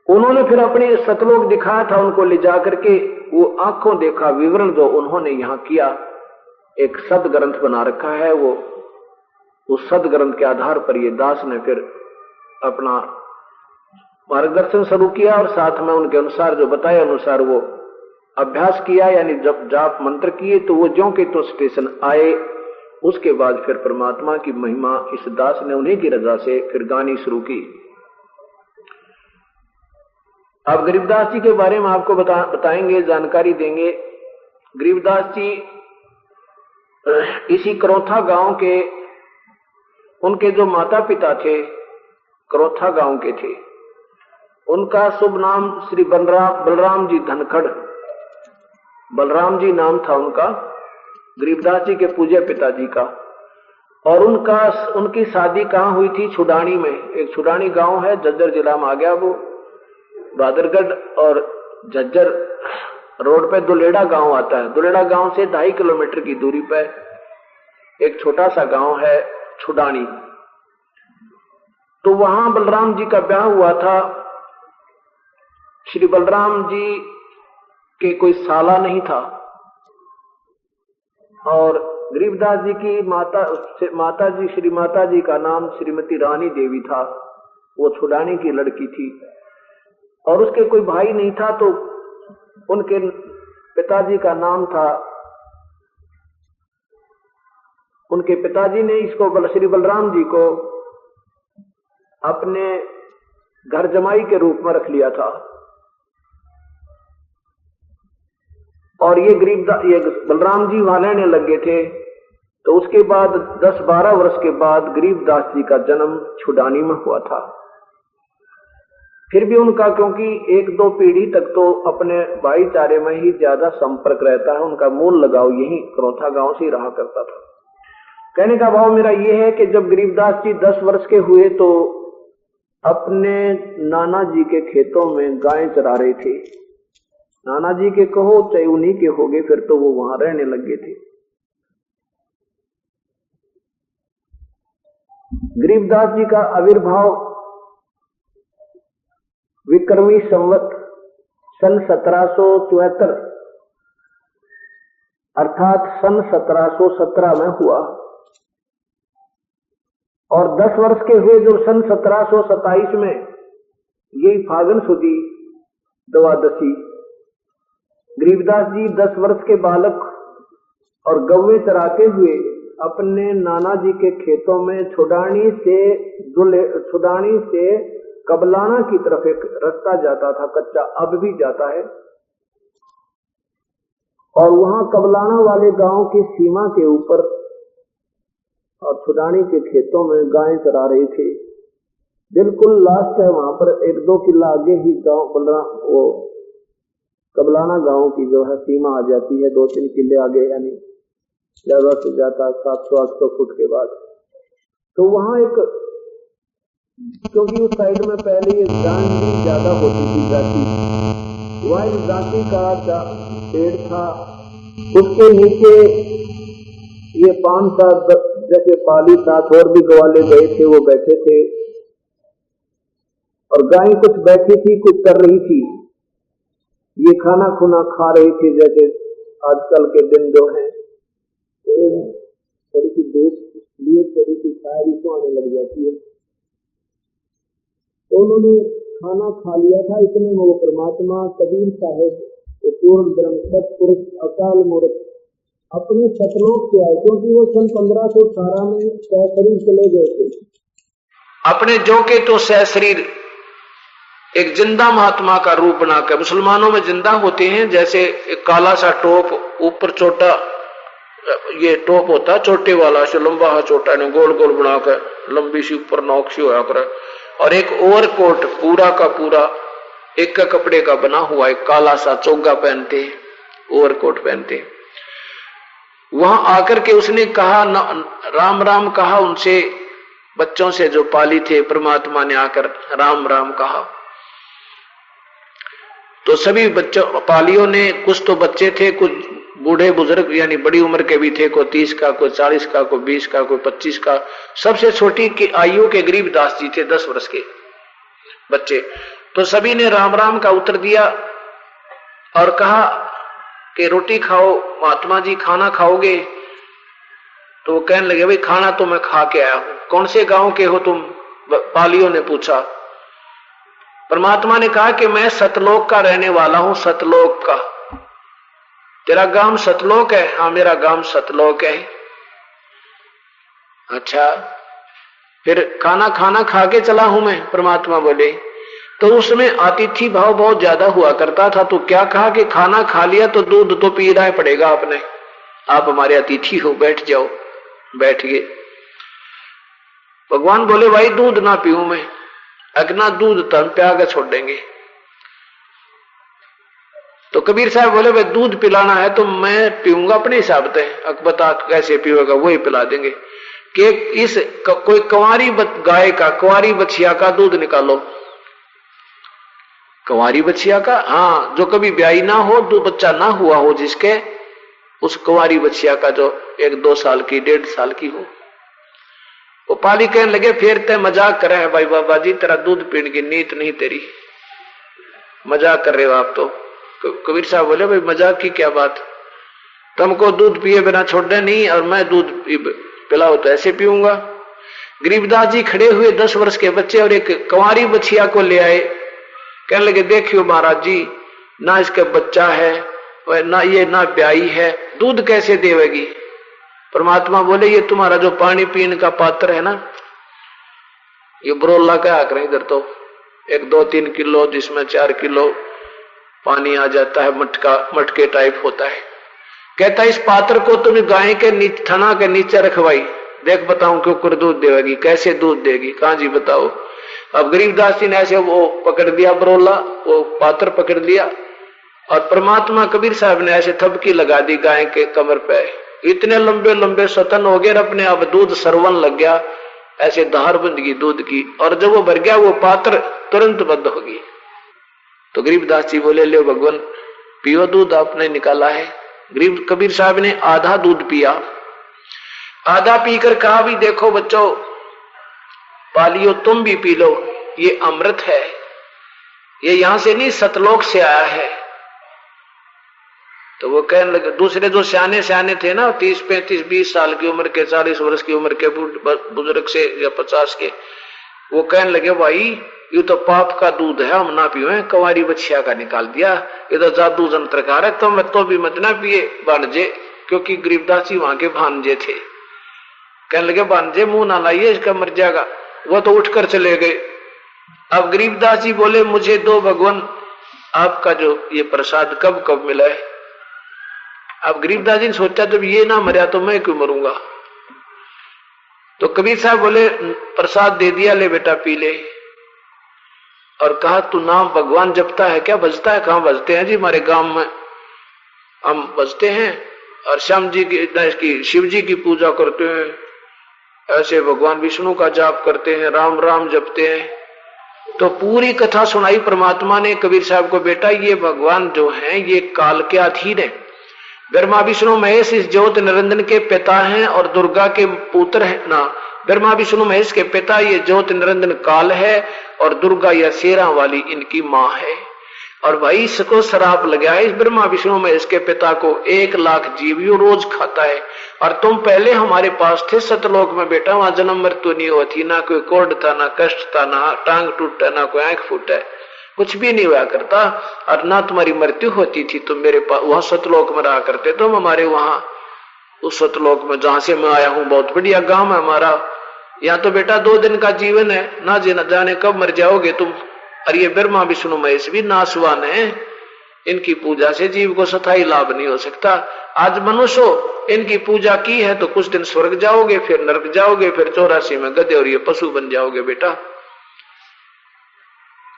S2: उन्होंने फिर अपने सतलोक दिखाया था, उनको ले जाकर के वो आंखों देखा विवरण जो उन्होंने यहाँ किया, एक सदग्रंथ बना रखा है। वो उस सदग्रंथ के आधार पर ये दास ने फिर अपना मार्गदर्शन शुरू किया और साथ में उनके अनुसार जो बताया अनुसार वो अभ्यास किया, यानी जब जाप मंत्र किए तो वो ज्यों के तो स्टेशन आए। उसके बाद फिर परमात्मा की महिमा इस दास ने उन्हीं की रजा से फिर गानी शुरू की। अब गरीबदास जी के बारे में आपको बताएंगे, जानकारी देंगे। गरीबदास जी इसी करौथा गांव के, उनके जो माता पिता थे करौथा गांव के थे। उनका शुभ नाम श्री बलराम जी धनखड़, बलराम जी नाम था उनका, गरीबदास जी के पूज्य पिताजी का। और उनकी शादी कहाँ हुई थी? छुडानी में। एक छुडानी गांव है, झज्जर जिला में आ गया वो। बहादुरगढ़ और झज्जर रोड पे दुलेड़ा गांव आता है। दुलेड़ा गांव से 2.5 किलोमीटर की दूरी पर एक छोटा सा गांव है छुडानी। तो वहां बलराम जी का ब्याह हुआ था। श्री बलराम जी के कोई साला नहीं था और गरीबदास जी की माता जी श्री माता जी का नाम श्रीमती रानी देवी था। वो छुडानी की लड़की थी और उसके कोई भाई नहीं था, तो उनके पिताजी का नाम था, उनके पिताजी ने इसको श्री बलराम जी को अपने घर जमाई के रूप में रख लिया था। और ये बलराम जी वहां रहने लगे थे। तो उसके बाद 10-12 वर्ष के बाद गरीबदास जी का जन्म छुडानी में हुआ था। फिर भी उनका, क्योंकि 1-2 पीढ़ी तक तो अपने भाईचारे में ही ज्यादा संपर्क रहता है, उनका मूल लगाव यही करौथा गांव से ही रहा करता था। कहने का भाव मेरा ये है कि जब गरीबदास जी 10 वर्ष के हुए तो अपने नाना जी के खेतों में गायें चरा रहे थे। नाना जी के कहो चाहे उन्हीं के हो गए, फिर तो वो वहां रहने लगे थे। गरीबदास जी का आविर्भाव विक्रमी संवत सन 1774 अर्थात सन 1717 में हुआ और 10 वर्ष के हुए जो सन 1727 में, यही फागुन सुदी द्वादशी, गरीबदास जी 10 वर्ष के बालक और गौवें चराते हुए अपने नाना जी के खेतों में छुडानी से कबलाना की तरफ एक रास्ता जाता था, कच्चा, अब भी जाता है। और वहां कबलाना वाले गांव की सीमा के ऊपर और छुडानी के खेतों में गायें चरा रहे थे। बिल्कुल लास्ट है, वहां पर 1-2 किला आगे ही गांव वो कबलाना गांव की जो है सीमा आ जाती है। 2-3 किले आगे, यानी ज्यादा से ज्यादा 700-800 फुट के बाद। तो वहां एक, क्योंकि उस साइड में पहले ये जांडी ज्यादा होती थी जाति, वाइल्ड जाति का पेड़ था, उसके नीचे ये 5-7 जैसे पाली साथ और भी ग्वाले गए थे, वो बैठे थे और गाय कुछ बैठी थी, कुछ कर रही थी। ये खाना खुना खा रही थी, जैसे आजकल के दिन जो है थोड़ी सी देख लिए थोड़ी सी शायरी तो आने लग जाती है। तो उन्होंने खाना खा लिया था, इतने में वो परमात्मा कबीर साहेब पूर्ण ब्रह्म सतपुरुष अकाल मूर्त अपने सतलोक से आए, क्योंकि वो सन 1518 में सहशरीर चले गए थे। अपने जो के तो सहशरीर एक जिंदा महात्मा का रूप बनाकर, मुसलमानों में जिंदा होते हैं जैसे एक काला सा टोप, ऊपर छोटा ये टोप होता है चोटे वाला, से लंबा है चोटा ने गोल गोल बनाकर लंबी सी ऊपर नोक सी होया करे, और एक ओवरकोट पूरा का पूरा एक का कपड़े का बना हुआ एक काला सा चोगा पहनते, ओवरकोट पहनते। वहां आकर के उसने कहा राम राम कहा उनसे, बच्चों से जो पाली थे, परमात्मा ने आकर राम राम कहा। तो सभी बच्चों पालियों ने, कुछ तो बच्चे थे, कुछ बूढ़े बुजुर्ग यानी बड़ी उम्र के भी थे, कोई 30 का, कोई 40 का, कोई 20 का, कोई 25 का। सबसे छोटी की आयु के गरीबदास जी थे, 10 वर्ष के बच्चे। तो सभी ने राम राम का उत्तर दिया और कहा कि रोटी खाओ महात्मा जी, खाना खाओगे? तो वो कहने लगे भाई खाना तो मैं खा के आया हूं। कौन से गांव के हो तुम? पालियों ने पूछा। परमात्मा ने कहा कि मैं सतलोक का रहने वाला हूं, सतलोक का। तेरा गांव सतलोक है? हाँ मेरा गांव सतलोक है। अच्छा, फिर खाना खा के चला हूं मैं, परमात्मा बोले। तो उसमें अतिथि भाव बहुत ज्यादा हुआ करता था, तो क्या कहा कि खाना खा लिया तो दूध तो पीना ही पड़ेगा आपने, आप हमारे अतिथि हो, बैठ जाओ। बैठ गए। भगवान बोले भाई दूध ना पीऊं मैं, अगना दूध तो हम प्या के छोड़ देंगे। तो कबीर साहब बोले भाई दूध पिलाना है तो मैं पीऊंगा अपने हिसाब से, बता कैसे पीएगा, वही पिला देंगे। कि इस कोई कुंवारी गाय का, कुंवारी बछिया का दूध निकालो। कुंवारी बछिया का? हाँ, जो कभी ब्याही ना हो, दो बच्चा ना हुआ हो जिसके, उस कुंवारी बछिया का जो 1-2 साल की, 1.5 साल की हो। वो पाली कहने लगे फिर ते मजाक करे है भाई बाबा जी, तेरा दूध पीने की नीत नहीं, तेरी मजाक कर रहे हो आप। तो कबीर साहब बोले भाई मजाक की क्या बात, तुमको दूध पिए बिना छोड़ने नहीं, और मैं दूध पिलाओ तो ऐसे पीऊंगा। गरीबदास जी खड़े हुए, 10 वर्ष के बच्चे और एक कुंवारी बछिया को ले आए। कहने लगे देखियो महाराज जी, ना इसका बच्चा है और ना ये ना ब्याई है, दूध कैसे देवेगी? परमात्मा बोले ये तुम्हारा जो पानी पीने का पात्र है ना, ये बरोला का आकर इधर तो 1-2-3 किलो, जिसमें 4 किलो पानी आ जाता है, मटके टाइप होता है। कहता है इस पात्र को तुम गाय के थना के नीचे रखवाई, देख बताऊं क्यों कर दूध देगी, कैसे दूध देगी? कहां जी बताओ। अब गरीबदास जी ने ऐसे वो पकड़ दिया बरोला, वो पात्र पकड़ लिया, और परमात्मा कबीर साहब ने ऐसे थपकी लगा दी गाय के कमर पे। इतने लंबे लंबे सतन हो गए, अपने आप दूध सरवन लग गया, ऐसे धार बंद गई दूध की, और जब वो भर गया वो पात्र तुरंत बंद हो गई। तो गरीबदास जी बोले ले भगवान पियो दूध आपने निकाला है। गरीब कबीर साहब ने आधा दूध पिया, आधा पीकर कहा भी देखो बच्चों, पालियो तुम भी पी लो, ये अमृत है, ये यहां से नहीं सतलोक से आया है। तो वो कहने लगे, दूसरे जो सियाने थे ना, 30-35-20 साल की उम्र के, 40 वर्ष की उम्र के बुजुर्ग से या 50 के, वो कहने लगे भाई ये तो पाप का दूध है, हम ना पिए, कुंवारी बछिया का निकाल दिया, ये तो जादू जंत्रकार है, तो मैं तो भी मत ना पिए भांजे, क्योंकि गरीबदास जी वहां के भांजे थे। कहने लगे भांजे मुंह ना लाइए, इसका मर जाएगा। वो तो उठकर चले गए। अब गरीबदास जी बोले मुझे दो भगवान, आपका जो ये प्रसाद कब कब मिला है? अब गरीबदास जी ने सोचा जब ये ना मरा तो मैं क्यों मरूंगा। तो कबीर साहब बोले प्रसाद दे दिया, ले बेटा पी ले। और कहा तू नाम भगवान जपता है क्या? बजता है? कहां बजते हैं जी, हमारे गांव में हम बजते हैं, और श्याम जी की शिव जी की पूजा करते हैं, ऐसे भगवान विष्णु का जाप करते हैं, राम राम जपते हैं। तो पूरी कथा सुनाई परमात्मा ने कबीर साहब को, बेटा ये भगवान जो हैं ये काल के अधीन है। ब्रह्मा विष्णु महेश इस ज्योत निरंजन के पिता हैं और दुर्गा के पुत्र हैं ना। ब्रह्मा विष्णु महेश के पिता ये ज्योत निरंजन काल है, और दुर्गा या शेरा वाली इनकी मां है। और भाई इसको शराप लगा है, इस ब्रह्मा विष्णु में इसके पिता को 1,00,000 जीवियों रोज खाता है। और तुम पहले हमारे पास थे सतलोक में बेटा, वहां जन्म मृत्यु नहीं हुआ थी, ना कोई कोढ़ था, ना कष्ट था, ना टांग टूटा, ना कोई आंख फूटा, कुछ भी नहीं हुआ करता। और ना तुम्हारी मृत्यु होती थी, तुम मेरे पास वहां सतलोक में रहा करते, तुम हमारे वहां उस सतलोक में जहां से मैं आया हूं, बहुत बढ़िया गांव है हमारा। यहाँ तो बेटा 2 दिन का जीवन है, ना जाने कब मर जाओगे तुम। और ये ब्रह्मा विष्णु महेश भी नासवान है, इनकी पूजा से जीव को स्थायी लाभ नहीं हो सकता। आज मनुष्य इनकी पूजा की है तो कुछ दिन स्वर्ग जाओगे, फिर नरक जाओगे, फिर 84 में गधे और ये पशु बन जाओगे बेटा।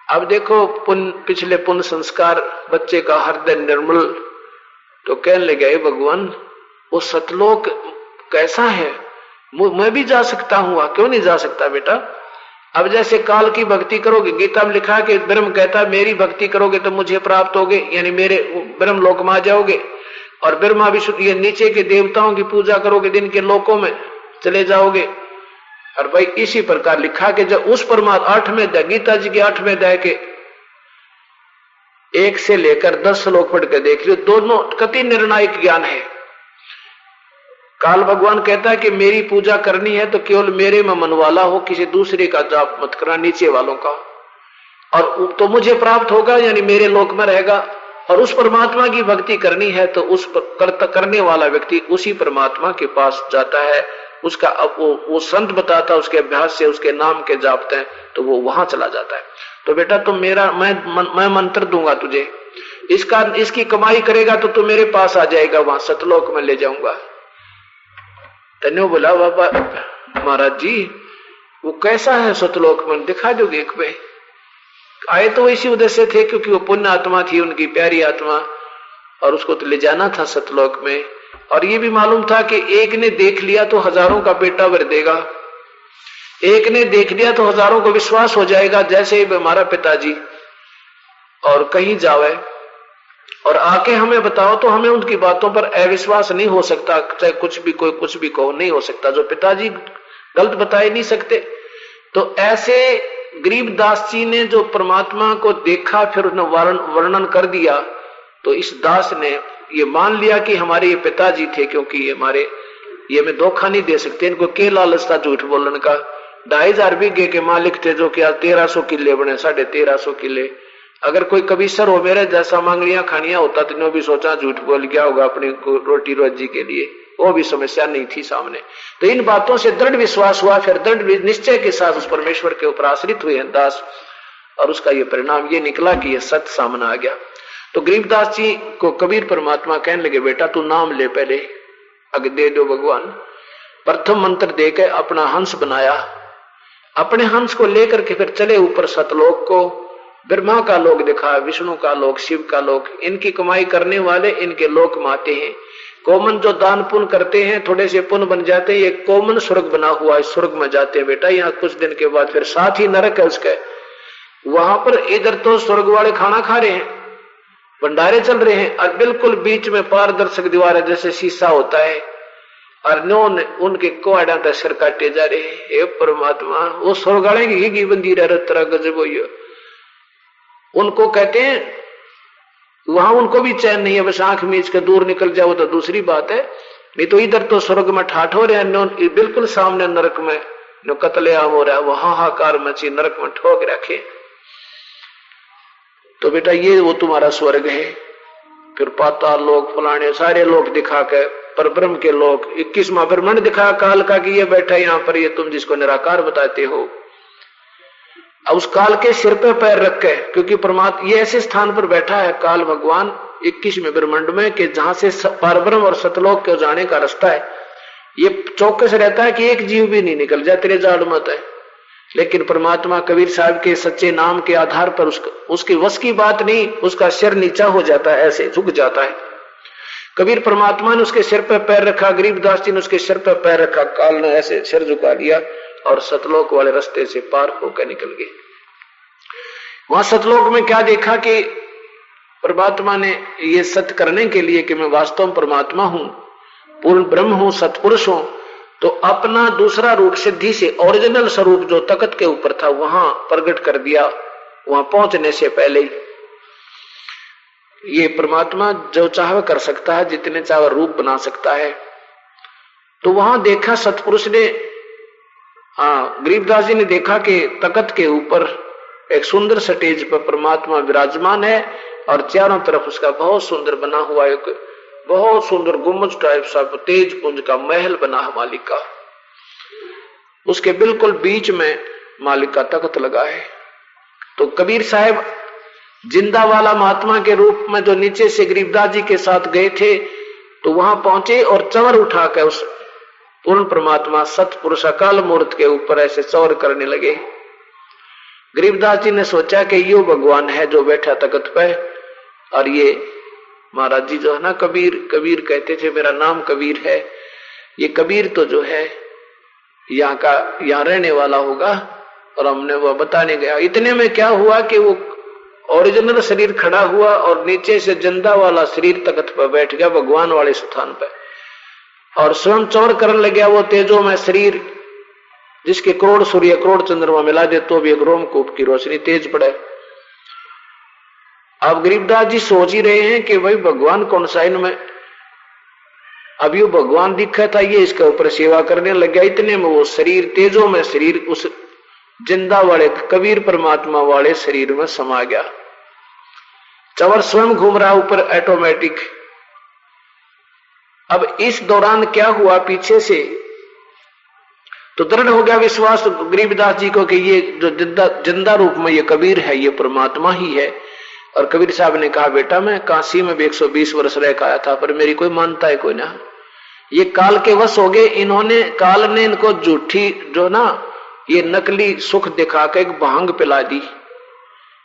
S2: अब देखो पिछले पुण्य संस्कार, बच्चे का हृदय निर्मल, तो कहने लगे भगवान वो सतलोक कैसा है, मैं भी जा सकता हूं, क्यों नहीं जा सकता बेटा। अब जैसे काल की भक्ति करोगे, गीता में लिखा है कि ब्रह्म कहता है मेरी भक्ति करोगे तो मुझे प्राप्त होगे, यानी मेरे ब्रह्म लोक में आ जाओगे। और ब्रह्मा विष्णु ये नीचे के देवताओं की पूजा करोगे, दिन के लोकों में चले जाओगे। और भाई इसी प्रकार लिखा कि जब उस परमात्मा 8वें अध्याय, गीता जी के 8वें अध्याय के 1 से लेकर 10 श्लोक पढ़ के देख लियो, दोनों कति निर्णायक ज्ञान है। काल भगवान कहता है कि मेरी पूजा करनी है तो केवल मेरे में मन वाला हो, किसी दूसरे का जाप मत करना, नीचे वालों का, और तो मुझे प्राप्त होगा, यानी मेरे लोक में रहेगा। और उस परमात्मा की भक्ति करनी है तो उस करने वाला व्यक्ति उसी परमात्मा के पास जाता है, उसका अब वो संत बताता है, उसके अभ्यास से उसके नाम के जापते हैं तो वो वहां चला जाता है। तो बेटा तुम मैं मंत्र दूंगा तुझे, इसकी कमाई करेगा तो तू मेरे पास आ जाएगा, वहां सतलोक में ले जाऊंगा। तन्यो बोला बाबा महाराज जी वो कैसा है सतलोक में, दिखा दोगे एक पे। आए तो इसी उद्देश्य से थे क्योंकि वो पुण्य आत्मा थी, उनकी प्यारी आत्मा, और उसको तो ले जाना था सतलोक में। और ये भी मालूम था कि एक ने देख लिया तो हजारों का पेटा भर देगा, एक ने देख लिया तो हजारों को विश्वास हो जाएगा, जैसे हमारा पिताजी और कहीं जावे और आके हमें बताओ तो हमें उनकी बातों पर अविश्वास नहीं हो सकता, चाहे कोई कुछ भी कहो नहीं हो सकता, जो पिताजी गलत बताए नहीं सकते। तो ऐसे गरीबदास जी ने जो परमात्मा को देखा, फिर उसने वर्णन कर दिया, तो इस दास ने ये मान लिया कि हमारे ये पिताजी थे, क्योंकि ये मैं धोखा नहीं दे सकते, इनको के लालच था झूठ बोलने का। 2,500 बीघे के मालिक थे जो कि आज 1300 किले बने, 1350 किले। अगर कोई कबीसर हो मेरे जैसा मांगलियां खानियां होता तो इन्होंने भी सोचा झूठ बोल गया होगा अपनी रोटी रोजी के लिए, वो भी समस्या नहीं थी सामने। तो इन बातों से दृढ़ विश्वास हुआ, फिर दृढ़ निश्चय के साथ उस परमेश्वर के ऊपर आश्रित हुए दास, और उसका ये परिणाम ये निकला कि ये सत्य सामने आ गया। तो गरीबदास जी को कबीर परमात्मा कहने लगे बेटा तू नाम ले, पहले अगर दे दो भगवान। प्रथम मंत्र देकर अपना हंस बनाया, अपने हंस को लेकर के फिर चले ऊपर सतलोक को। ब्रह्मा का लोक दिखा, विष्णु का लोक, शिव का लोक, इनकी कमाई करने वाले इनके लोक में आते हैं। कॉमन जो दान पुण्य करते हैं, थोड़े से पुण्य बन जाते हैं, ये कॉमन स्वर्ग बना हुआ है, स्वर्ग में जाते हैं बेटा। यहाँ कुछ दिन के बाद फिर साथ ही नरक है उसके, वहां पर इधर तो स्वर्ग वाले खाना खा रहे हैं, भंडारे चल रहे हैं, और बिल्कुल बीच में पारदर्शक दीवार है जैसे शीशा होता है, और उनके कोड़ा तक सिर काटे जा रहे हैं। हे परमात्मा, वो स्वर्ग वाले की घी बंदी रह तरह गजब हो, उनको कहते हैं वहां उनको भी चैन नहीं है, बस आंख मीच के दूर निकल जाओ तो दूसरी बात है, नहीं तो इधर तो स्वर्ग में ठाठ हो रहे हैं, बिल्कुल सामने नरक में जो कत्लेआम हो रहा है, वो हाहाकार मची नरक में ठोक रखे। तो बेटा ये वो तुम्हारा स्वर्ग है। फिर पाताल लोक, फलाने सारे लोक दिखा के, पर ब्रह्म के लोक 21वां ब्रह्मांड दिखा काल का कि ये बैठा यहाँ पर, ये तुम जिसको निराकार बताते हो। अब उस काल के सिर पे पैर रख के, क्योंकि परमात्मा ये ऐसे स्थान पर बैठा है काल भगवान 21वें ब्रह्मांड में कि जहां से पारब्रह्म और सतलोक के जाने का रास्ता है, ये चौकस रहता है कि एक जीव भी नहीं निकल जाए, तेरे जाड़ मत है। लेकिन परमात्मा कबीर साहब के सच्चे नाम के आधार पर उसकी वश की बात नहीं, उसका सिर नीचा हो जाता है, ऐसे झुक जाता है। कबीर परमात्मा ने उसके सिर पर पैर रखा, गरीबदास जी ने उसके सिर पर पैर रखा, काल ने ऐसे सिर झुका लिया और सतलोक वाले रास्ते से पार होकर निकल गए। वहां सतलोक में क्या देखा कि परमात्मा ने ये सत्य करने के लिए कि मैं वास्तव में परमात्मा हूं, पूर्ण ब्रह्म हूं, सतपुरुष हूं, तो अपना दूसरा रूप सिद्धि से ओरिजिनल स्वरूप जो तख्त के ऊपर था वहां प्रकट कर दिया, वहां पहुंचने से पहले ही। ये परमात्मा जो चाहे कर सकता है, जितने चाहे रूप बना सकता है। तो वहां देखा सतपुरुष ने, गरीबदास जी ने देखा कि तख्त के ऊपर एक सुंदर स्टेज पर परमात्मा विराजमान है और चारों तरफ उसका बहुत सुंदर बना हुआ एक बहुत सुंदर गुम्बज टाइप सा तेज पुंज का महल बना है मालिक का। उसके बिल्कुल बीच में मालिक का तख्त लगा है। तो कबीर साहब जिंदा वाला महात्मा के रूप में जो नीचे से गरीबदास जी के साथ गए थे, तो वहां पहुंचे और चवर उठाकर उस पूर्ण परमात्मा सतपुरुष अकाल मूर्त के ऊपर ऐसे चवर करने लगे। गरीबदास जी ने सोचा कि यो भगवान है जो बैठा तख्त पे, और ये महाराज जी जो है ना कबीर, कबीर कहते थे मेरा नाम कबीर है, ये कबीर तो जो है यहाँ का यहाँ रहने वाला होगा। और हमने वो बताने गया। इतने में क्या हुआ कि वो ओरिजिनल शरीर खड़ा हुआ और नीचे से जिंदा वाला शरीर तख्त पर बैठ गया भगवान वाले स्थान पर, और स्वयं चौर करने लग गया। वो तेजो में शरीर जिसके करोड़ सूर्य करोड़ चंद्रमा मिला दे तो भी एक रोमकूप की रोशनी तेज पड़े। अब गरीबदास जी सोच ही रहे हैं कि भाई भगवान कौन सा इनमें, अब ये भगवान दिखा था, ये इसके ऊपर सेवा करने लग गया। इतने में वो शरीर तेजो में शरीर उस जिंदा वाले कबीर परमात्मा वाले शरीर में समा गया। चवर स्वयं घूम रहा ऊपर ऑटोमेटिक। अब इस दौरान क्या हुआ पीछे से, तो दृढ़ हो गया विश्वास गरीबदास जी को कि ये जो जिंदा रूप में ये कबीर है ये परमात्मा ही है। और कबीर साहब ने कहा बेटा मैं काशी में भी 120 वर्ष रह के आया था, पर मेरी कोई मानता है कोई ना। ये काल के वश हो गए इन्होंने, काल ने इनको झूठी जो ना ये नकली सुख दिखा के एक भांग पिला दी,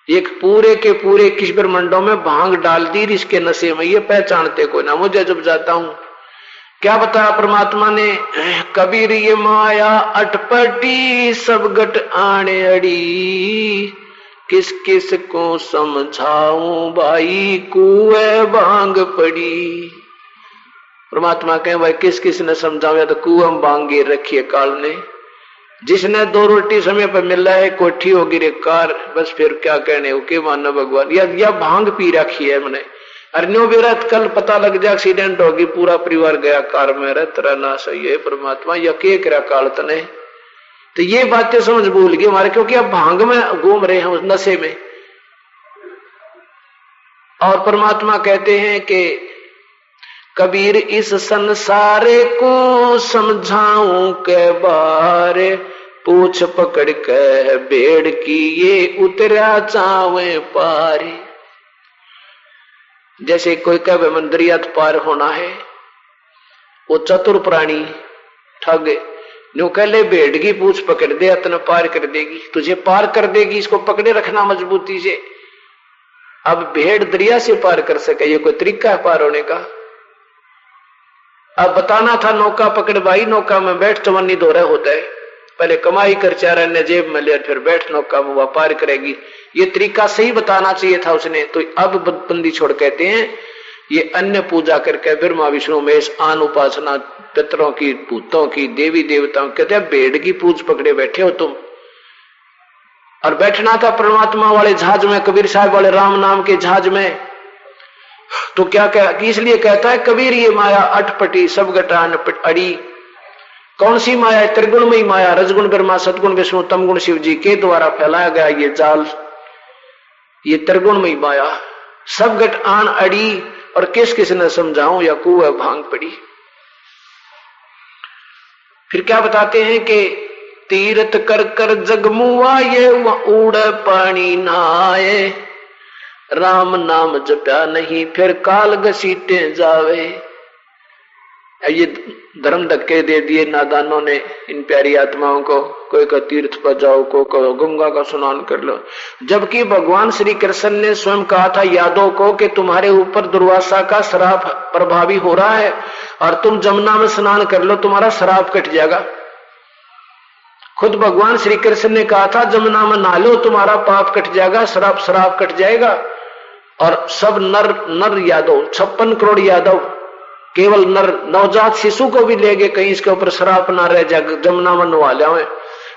S2: एक पूरे के पूरे किस ब्रह्मांडों में भांग डाल दी इसके नशे में, ये पहचानते कोई ना। मुझे जब जाता हूं क्या बताया परमात्मा ने, कबीर ये माया अटपटी सब गट आने अड़ी, किस किस को समझाऊं भाई कुएं भांग पड़ी। परमात्मा कहे भाई किस किस ने समझाऊं, या तो कुएं भांग गिर रखी है काल ने, जिसने 2 रोटी समय पर मिल रहा है कोठी होगी रे कार, बस फिर क्या कहने हो के मानो भगवान, या भांग पी रखी है मैंने। अरे न्यो बेरत कल पता लग जाए एक्सीडेंट होगी पूरा परिवार गया कार में, रे तेरा ना सही है परमात्मा या के करा काल तने। तो ये बातें समझ भूल गई हमारे, क्योंकि अब भांग में घूम रहे हैं उस नशे में। और परमात्मा कहते हैं कि कबीर इस संसारे को समझाऊं के बारे, पूछ पकड़ के बेड़ की ये उतरा चावे पारे। जैसे कोई कहे मन दरिया पार होना है, वो चतुर प्राणी ठग न्यू कह ले भेड़ की पूछ पकड़ दे इतना पार कर देगी, तुझे पार कर देगी, इसको पकड़े रखना मजबूती से। अब भेड़ दरिया से पार कर सके ये कोई तरीका है पार होने का? अब बताना था नौका पकड़ भाई, नौका में बैठ चवन्नी दो रहे होता है, पहले कमाई कर चारा ने जेब में ले फिर बैठ नौका में वह पार करेगी, ये तरीका सही बताना चाहिए था उसने। तो अब बंदी छोड़ कहते हैं ये अन्य पूजा करके ब्रह्मा विष्णु महेश आन उपासना पितरों की भूतों की देवी देवताओं, कहते हैं भेड़ की पूछ पकड़े बैठे हो तुम। और बैठना था परमात्मा वाले जहाज में, कबीर साहब वाले राम नाम के जहाज में। तो क्या इसलिए कहता है कबीर ये माया अटपटी सब गटान अड़ी। कौन सी माया है? त्रिगुणमयी माया, रजगुण ब्रह्मा सतगुण विष्णु तमगुण शिव जी के द्वारा फैलाया गया ये जाल, ये त्रिगुणमयी माया सब गट आन अड़ी। और किस किस ने समझाऊं या कुएं भांग पड़ी। फिर क्या बताते हैं कि तीर्थ कर कर जगमुआ ये उड़ पानी नहाए, राम नाम जप्या नहीं फिर काल घसीटे जावे। ये धर्म धक्के दे दिए नादानों ने इन प्यारी आत्माओं को, कोई का तीर्थ पर जाओ, को गंगा का स्नान कर लो, जबकि भगवान श्री कृष्ण ने स्वयं कहा था यादव को कि तुम्हारे ऊपर दुर्वासा का श्राप प्रभावी हो रहा है और तुम जमुना में स्नान कर लो तुम्हारा श्राप कट जाएगा। खुद भगवान श्री कृष्ण ने कहा था जमुना में नहा लो तुम्हारा पाप कट जाएगा, श्राप कट जाएगा। और सब नर यादव 56 करोड़ यादव केवल नर नवजात शिशु को भी ले गए कहीं इसके ऊपर श्राप ना रह जाए, जमुना में नवा लिया।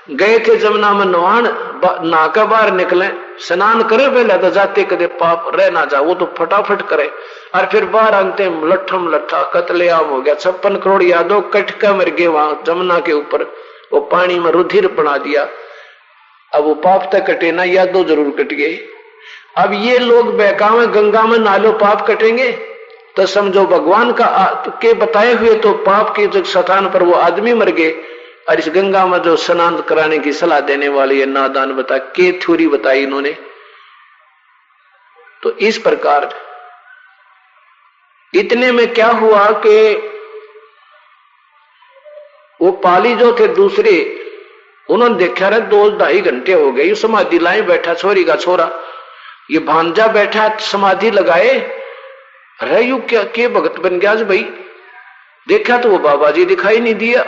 S2: गए थे जमुना में नहान, नहाकर बाहर निकले, स्नान करे पहले तो जाते कदे पाप रह ना जा, वो तो फटाफट करे। और फिर बाहर आते लट्ठम लट्ठा कत्लेआम हो गया, 56 करोड़ यादव कटका मर गए वहां जमुना के ऊपर, वो पानी में रुधिर बना दिया। अब वो पाप तक कटे ना, यादव जरूर कट गए। अब ये लोग बहकावे गंगा में नालो पाप कटेंगे, तो समझो भगवान का के बताए हुए तो पाप के जो स्थान पर वो आदमी मर गए, और इस गंगा में जो स्नान कराने की सलाह देने वाले ये नादान बता के थ्योरी बताई इन्होंने। तो इस प्रकार इतने में क्या हुआ कि वो पाली जो थे दूसरे, उन्होंने देखा रहे 2-2.5 घंटे हो गए, समाधि लाए बैठा छोरी का छोरा, ये भांजा बैठा समाधि लगाए, अरे यू क्या के भगत बन गया भाई। देखा तो वो बाबा जी दिखाई नहीं दिया,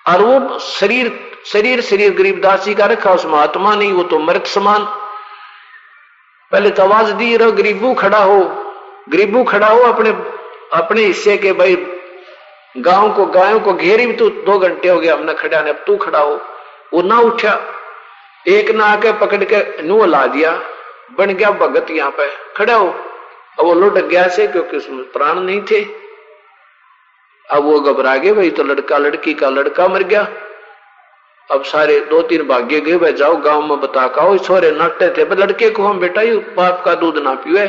S2: और वो शरीर गरीबदास जी का रखा, उस महात्मा नहीं, वो तो मृत समान। पहले तो आवाज दी रहो गरीबू खड़ा हो अपने हिस्से के, भाई गायों को घेरी भी, तू 2 घंटे हो गया हमने खड़ा ने, अब तू खड़ा हो। वो ना उठा, एक ना आके पकड़ के नू ला दिया, बन गया भगत यहाँ पे खड़ा हो। अब वो लुट गया से, क्योंकि उसमें प्राण नहीं थे। अब वो घबरा गए, भाई तो लड़की का लड़का मर गया। अब सारे 2-3 भाग्य गए, भाई जाओ गांव में बता का छोरे नाटे थे, लड़के को हम बेटा ये पाप का दूध ना पियो है,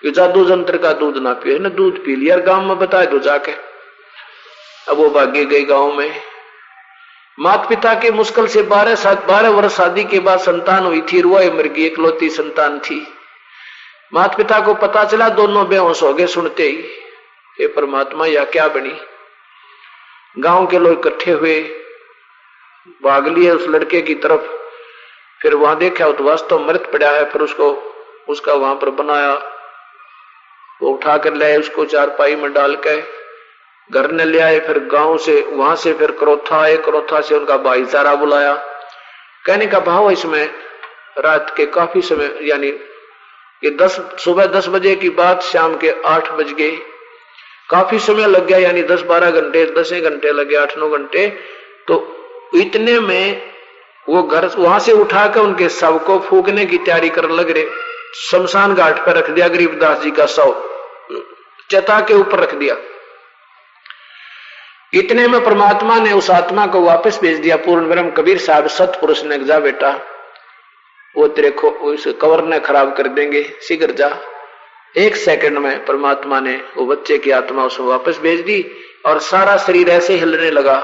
S2: ये जादू जंत्र का दूध ना पियो है ना, दूध पी लिया गांव में बता दो जाके। अब वो भाग्य गए गांव में। माता पिता के मुश्किल से 12 वर्ष शादी के बाद संतान हुई थी, रुआ मर गई, इकलौती संतान थी। माता पिता को पता चला, दोनों बेहोश हो गए सुनते ही। हे परमात्मा या क्या बनी। गांव के लोग इकट्ठे हुए, भाग लिए उस लड़के की तरफ। फिर वहां देखा तो वास्तव मृत पड़ा है, फिर उसका वहां पर बनाया, वो उठा कर लाए, उसको चारपाई में डाल के घर ने ले आए। फिर गांव से वहां से फिर क्रोथा आए, क्रोथा से उनका भाईचारा बुलाया। कहने का भाव इसमें रात के काफी समय, यानी ये सुबह 10 बजे की बात, शाम के 8 बज गए, काफी समय लग गया, यानी 10-12 घंटे, 10 घंटे लगे, 8-9 घंटे। तो इतने में वो घर वहां से उठाकर उनके शव को फूकने की तैयारी करने लग रहे। शमशान घाट पर रख दिया गरीबदास जी का शव, चता के ऊपर रख दिया। इतने में परमात्मा ने उस आत्मा को वापस भेज दिया। पूर्ण ब्रह्म कबीर साहब सतपुरुष ने, जा बेटा वो तेरे को उस कवर ने खराब कर देंगे, शीघ्र जा। 1 सेकंड में परमात्मा ने वो बच्चे की आत्मा उसको वापस भेज दी, और सारा शरीर ऐसे हिलने लगा,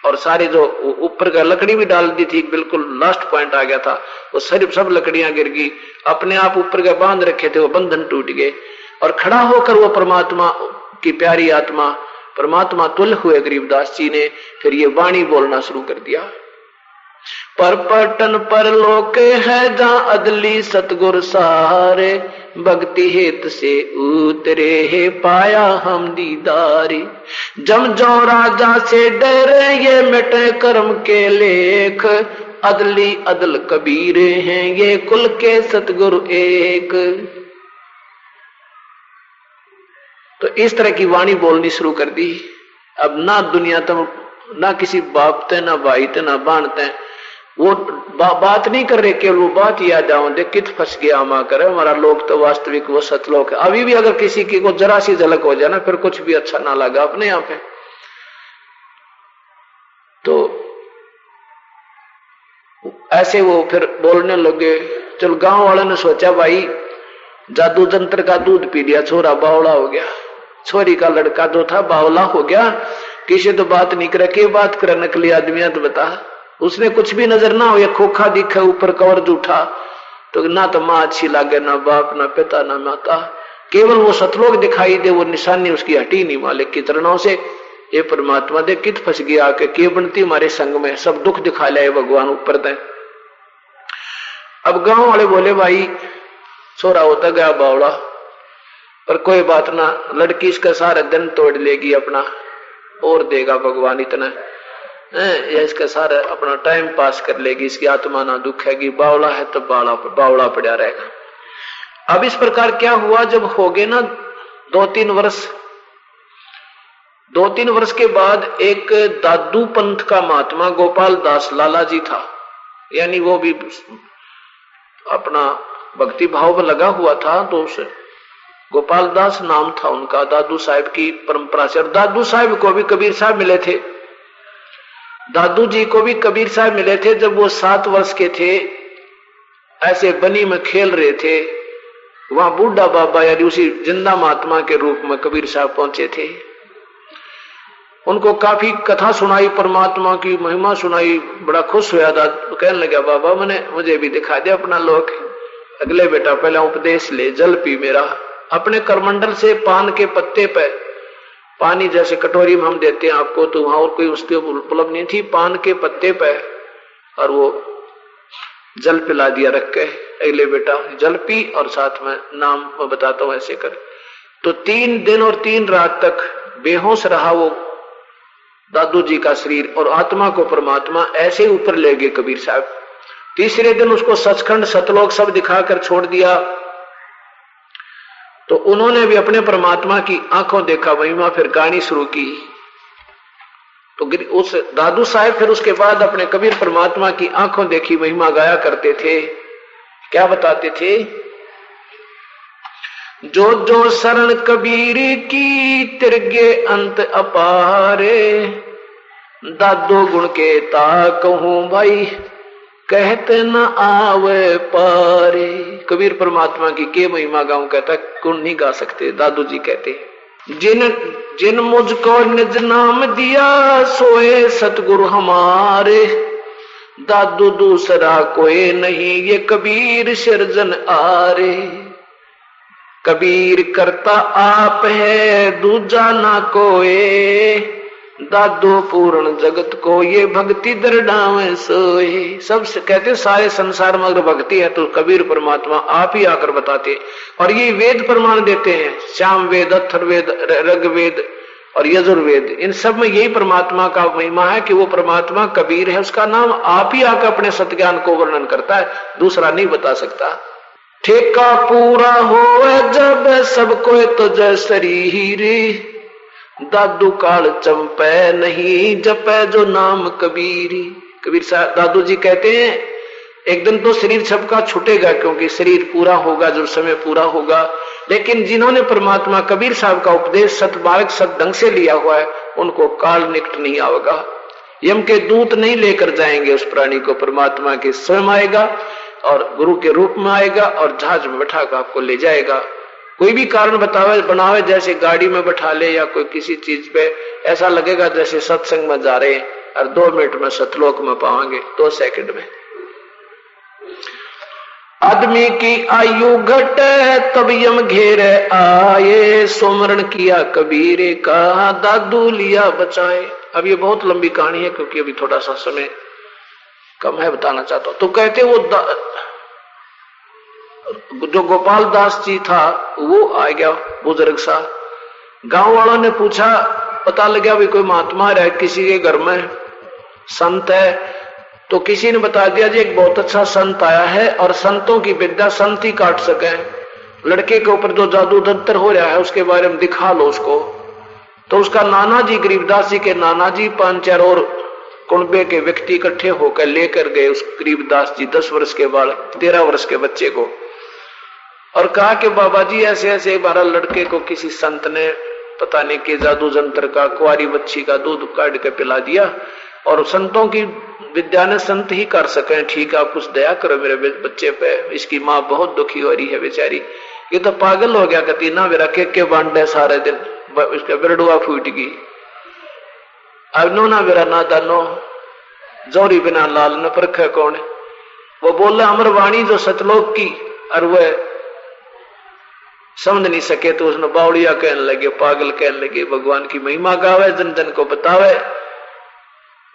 S2: और सारी जो ऊपर का लकड़ी भी डाल दी थी, बिल्कुल लास्ट पॉइंट आ गया था, वो सब लकड़ियां गिर गई। अपने आप ऊपर का बांध रखे थे वो बंधन टूट गए, और खड़ा होकर वो परमात्मा की प्यारी आत्मा परमात्मा तुल्य हुए गरीबदास जी ने फिर ये वाणी बोलना शुरू कर दिया। पर पटन पर लोके है जहां अदली सतगुर सारे, भक्ति हेत से उतरे है पाया हम दीदारी। जम जो राजा से डरे ये मिटे कर्म के लेख, अदली अदल कबीर हैं ये कुल के सतगुरु एक। तो इस तरह की वाणी बोलनी शुरू कर दी। अब ना दुनिया तो ना किसी बाप ते ना भाई ते ना बाणते, वो बात नहीं कर रहे, केवल वो बात याद आओ देख कित फंस गया मां करे हमारा लोग तो वास्तविक वो सतलोक है। अभी भी अगर किसी की को जरा सी झलक हो जाए ना, फिर कुछ भी अच्छा ना लगा अपने यहाँ पे। तो ऐसे वो फिर बोलने लगे। चल गांव वालों ने सोचा भाई जादू जंत्र का दूध पी लिया, छोरा बावला हो गया, छोरी का लड़का जो था बावला हो गया, किसी तो बात नहीं करे, के बात करे नकली आदमी तो बता। उसने कुछ भी नजर ना हो, ये खोखा दिखे ऊपर कवर जूठा, तो ना तो माँ अच्छी लागे, ना बाप, ना पिता, ना माता, केवल वो सतलोक दिखाई दे, वो निशानी उसकी हटी नहीं मालिक की चरणों से। ये परमात्मा दे कित फंस गया आके, के बनती हमारे संग में, सब दुख दिखा लिया भगवान ऊपर दे। अब गांव वाले बोले भाई छोरा होता गया बावड़ा, पर कोई बात ना, लड़की इसका सारा दिन तोड़ लेगी अपना, और देगा भगवान इतना, या इसका सारा अपना टाइम पास कर लेगी, इसकी आत्मा ना दुखेगी, बावड़ा है तो बावड़ा पड़ा रहेगा। अब इस प्रकार क्या हुआ, जब हो गए ना 2-3 वर्ष, 2-3 वर्ष के बाद एक दादू पंथ का महात्मा गोपाल दास लाला जी था, यानी वो भी अपना भक्ति भाव में लगा हुआ था, तो उसे गोपाल दास नाम था उनका, दादू साहब की परंपरा से। और दादू साहब को भी कबीर साहब मिले थे, दादू जी को भी कबीर साहब मिले थे जब वो 7 वर्ष के थे। ऐसे बनी में खेल रहे थे, वहां बूढ़ा बाबा यानी उसी जिंदा महात्मा के रूप में कबीर साहब पहुंचे थे। उनको काफी कथा सुनाई, परमात्मा की महिमा सुनाई, बड़ा खुश हुआ। दादू कहने लगा, बाबा मुझे भी दिखा दे अपना लोक। अगले बेटा पहला उपदेश ले, जल पी मेरा। अपने करमंडल से पान के पत्ते पे पानी जैसे कटोरी में हम देते हैं आपको, तो वहां और कोई वस्तु उपलब्ध नहीं थी, पान के पत्ते पे और वो जल पिला दिया रख के। अगले बेटा जल पी और साथ में नाम मैं बताता हूं ऐसे कर। तो 3 दिन और 3 रात तक बेहोश रहा वो दादू जी का शरीर, और आत्मा को परमात्मा ऐसे ऊपर ले गए कबीर साहब। तीसरे दिन उसको सचखंड सतलोक सब दिखाकर छोड़ दिया। तो उन्होंने भी अपने परमात्मा की आंखों देखा महिमा, फिर गानी शुरू की। तो उस दादू साहब फिर उसके बाद अपने कबीर परमात्मा की आंखों देखी महिमा गाया करते थे। क्या बताते थे? जो जो शरण कबीर की तिरगे अंत अपारे, दादो गुण के ता कहूं भाई कहते न आवे पारे। कबीर परमात्मा की के महिमा गाऊं, कहता गुण नहीं गा सकते। दादू जी कहते, जिन मुझको निज नाम दिया सोए सतगुरु हमारे, दादू दूसरा कोई नहीं ये कबीर सिरजन आरे। कबीर करता आप है दूजा ना कोई, दादो पूर्ण जगत को ये भक्ति दरडावे सोए। सब कहते सारे संसार में अगर भक्ति है तो कबीर परमात्मा आप ही आकर बताते। और ये वेद प्रमाण देते हैं, श्याम वेद, अथर्ववेद, ऋग्वेद और यजुर्वेद, इन सब में यही परमात्मा का महिमा है कि वो परमात्मा कबीर है, उसका नाम आप ही आकर अपने सत्ज्ञान को वर्णन करता है, दूसरा नहीं बता सकता। ठेका पूरा हो जब सबको तो जय शरीर, दादू काल चंपे नहीं जपे जो नाम कबीरी। कबीर साहब दादू जी कहते हैं एक दिन तो शरीर सबका छूटेगा, क्योंकि शरीर पूरा होगा जब समय पूरा होगा, लेकिन जिन्होंने परमात्मा कबीर साहब का उपदेश सतमार्ग सत ढंग से लिया हुआ है उनको काल निकट नहीं आवेगा। यम के दूत नहीं लेकर जाएंगे उस प्राणी को, परमात्मा के स्वयं आएगा और गुरु के रूप में आएगा और जहाज में बैठा कर आपको ले जाएगा। कोई भी कारण बतावे बनावे, जैसे गाड़ी में बैठा ले या कोई किसी चीज पे, ऐसा लगेगा जैसे सत्संग में जा रहे हैं और 2 मिनट में सतलोक में पाएंगे, 2 सेकंड में। आदमी की आयु घटे तब यम घेरे आए, सुमरण किया कबीर का दादू लिया बचाए। अब ये बहुत लंबी कहानी है क्योंकि अभी थोड़ा सा समय कम है, बताना चाहता हूं। तो कहते वो जो गोपाल दास जी था वो आ गया बुजुर्ग सा। गांव वालों ने पूछा, पता लगा भी कोई महात्मा रहे किसी के घर में, संत है, तो किसी ने बता दिया जी एक बहुत अच्छा संत आया है और संतों की विद्या संत ही काट सके। लड़के के ऊपर जो जादू दंतर हो रहा है उसके बारे में दिखा लो उसको। तो उसका नाना जी, गरीबदास जी के नाना जी 5-4 और कुंबे के व्यक्ति इकट्ठे होकर लेकर गए उस गरीबदास जी 10 वर्ष के बाद 13 वर्ष के बच्चे को, और कहा कि बाबा जी ऐसे ऐसे 12 लड़के को किसी संत ने पता नहीं के जादू जंतर का कुंवारी बच्ची का दूध काट के पिला दिया, और संतों की विद्या ने संत ही कर सके। ठीक है, आप कुछ दया करो मेरे बच्चे पे, इसकी माँ बहुत दुखी हो रही है बेचारी, ये तो पागल हो गया। कहती ना मेरा के बांटे सारे दिन, उसका बिरडुआ फूट गई। अब नो ना मेरा ना दानो जोरी बिना लाल न परख कौन। वो बोला अमर वाणी जो सतलोक की, और वह समझ नहीं सके तो उसने बावड़िया कहने लगे, पागल कहने लगे, भगवान की महिमा गावे, जन जन को बतावे।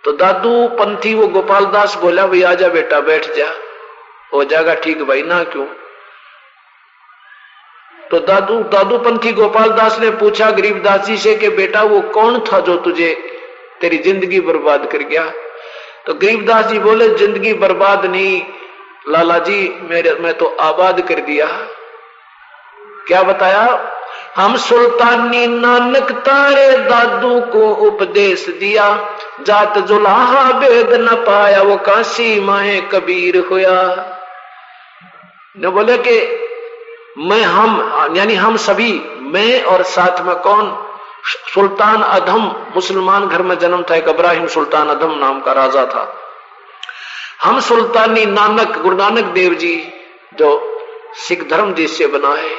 S2: तो दादू पंथी वो गोपाल दास बोला, भाई आजा बेटा बैठ जा, हो जाएगा ठीक भाई, ना क्यों। तो दादू पंथी गोपाल दास ने पूछा गरीबदास जी से कि बेटा वो कौन था जो तुझे तेरी जिंदगी बर्बाद कर गया। तो गरीबदास जी बोले, जिंदगी बर्बाद नहीं लाला जी, मैं तो आबाद कर दिया। क्या बताया? हम सुल्तानी नानक तारे दादू को उपदेश दिया, जात जुलाहा भेद न पाया वो काशी माहे कबीर हुआ। न बोले कि हम यानी हम सभी, मैं और साथ में कौन, सुल्तान अधम मुसलमान घर में जन्म था, एक इब्राहिम सुल्तान अधम नाम का राजा था। हम सुल्तानी नानक, गुरु नानक देव जी जो सिख धर्म जिससे बना है,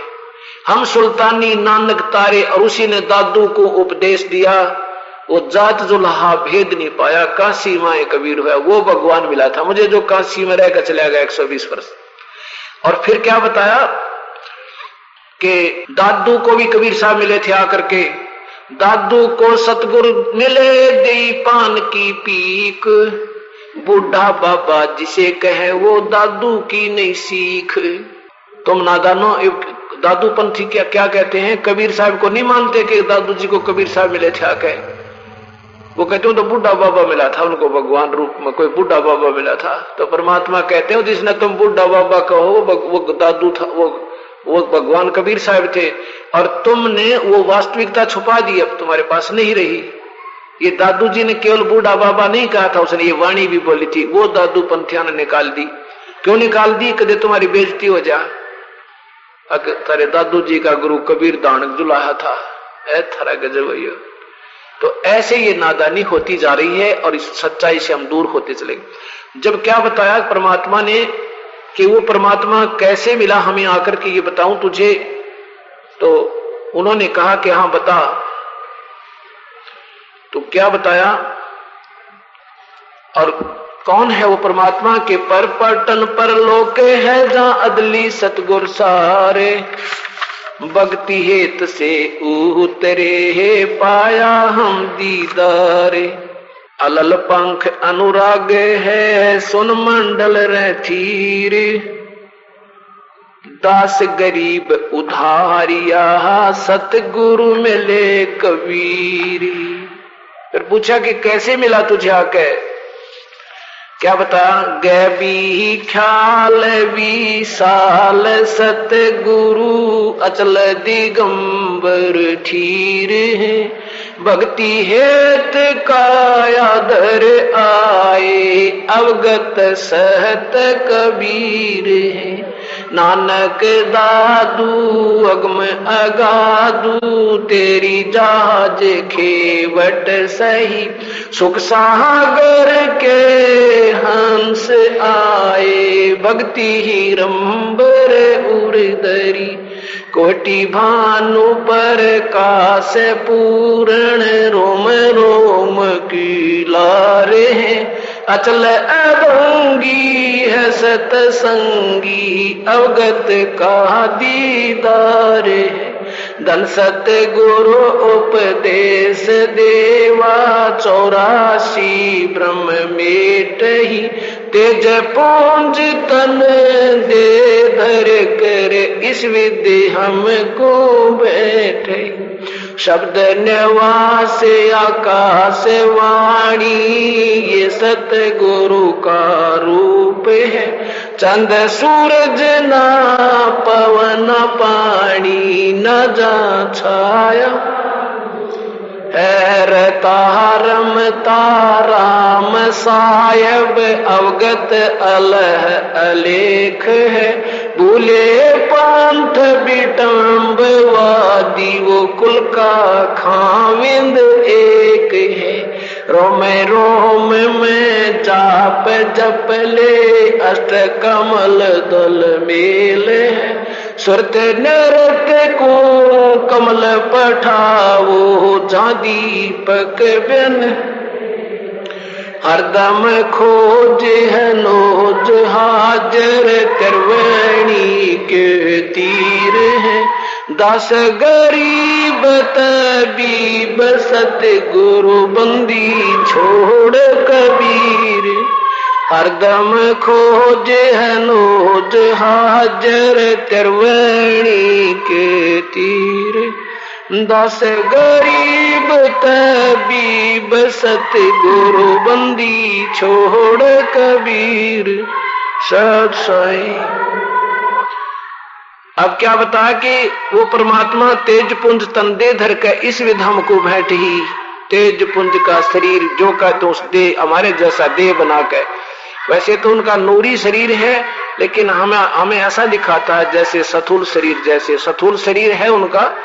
S2: हम सुल्तानी नानक तारे, और उसी ने दादू को उपदेश दिया, वो जात जुल्हा भेद नहीं पाया, काशी माए कबीर हुआ। वो भगवान मिला था मुझे जो काशी में रहकर चला गया 120 वर्ष। और फिर क्या बताया कि दादू को भी कबीर साहब मिले थे आकर के। दादू को सतगुरु मिले दी पान की पीक, बूढ़ा बाबा जिसे कहे वो दादू की नहीं सीख। तुम नादानो, दादू पंथी क्या क्या कहते हैं, कबीर साहब को नहीं मानते कि दादू जी को कबीर साहब मिले थे आके। वो कहते हो तो बूढ़ा बाबा मिला था उनको, भगवान रूप में कोई बूढ़ा बाबा मिला था। तो परमात्मा कहते हो जिसने तुम बूढ़ा बाबा कहो वो दादू था, वो भगवान कबीर साहब थे, और तुमने वो वास्तविकता छुपा दी, अब तुम्हारे पास नहीं रही। ये दादू जी ने केवल बूढ़ा बाबा नहीं कहा था, उसने ये वाणी भी बोली थी, वो दादू पंथिया ने निकाल दी। क्यों निकाल दी? कदे तुम्हारी बेइज्जती हो जा। तारे दादू जी का गुरु कबीर दानक जुलाहा था, ऐ थारा गजब भैया। तो ऐसे ये नादानी होती जा रही है और इस सच्चाई से हम दूर होते चलेंगे। जब क्या बताया परमात्मा ने कि वो परमात्मा कैसे मिला हमें आकर के, ये बताऊं तुझे, तो उन्होंने कहा कि हाँ बता। तो क्या बताया और कौन है वो परमात्मा के? पर पटन पर लोके है जहां अदली सतगुर सारे, भक्ति हेत से उतरे है पाया हम दीदारे। अलल पंख अनुराग है सुन मंडल रथीर, दास गरीब उधारिया सतगुरु मिले कबीर। फिर पूछा कि कैसे मिला तुझे आके? क्या बता? गैबी ख्याल विशाल सतगुरु अचल दिगंबर ठीर है, भक्ति हेत काया दर आए अवगत सहत कबीर है। नानक दादू अगम अगादू तेरी जहाज खेवट सही, सुख सागर के हंस आए भक्ति ही रंबर उर्दरी। कोटि भानु पर काश पूर्ण रोम रोम की लारे हैं, अचल अभंगी है सतसंगी अवगत का दीदार है। धन सत गुरु उपदेश देवा 84 ब्रह्म मेट ही, तेज पुंज तन दे धर कर इस विद्य हमको बैठे। शब्द निवास आकाश वाणी ये सतगुरु का रूप है। चंद सूरज ना पवन पानी न जा छाया, है तारम ताराम सायब अवगत अलह अलेख है। भूले पंथ बिटम्ब वादी वो कुल का खाविंद एक है। रोम रोम में जाप जप ले अष्ट कमल दल मेल है। सुरत नरत को कमल पठाओ जा दीपक बिन, हरदम खोज है नोज हाजर करवणी के तीर है। दास गरीब तबीब सतगुरु बंदी छोड़ कबीर, हरदम खोज है नोज हाजर करवणी के तीर। दास गरीब तबीब सतगुरु बंदी छोड़ कबीर। सत साई। अब क्या बता कि वो परमात्मा तेज पुंज तन दे धर के इस विधम को बैठ ही, तेज पुंज का शरीर जो का तो उस दे हमारे जैसा देह बना के, वैसे तो उनका नूरी शरीर है लेकिन हमें ऐसा दिखाता है जैसे स्थूल शरीर, जैसे स्थूल शरीर है उनका,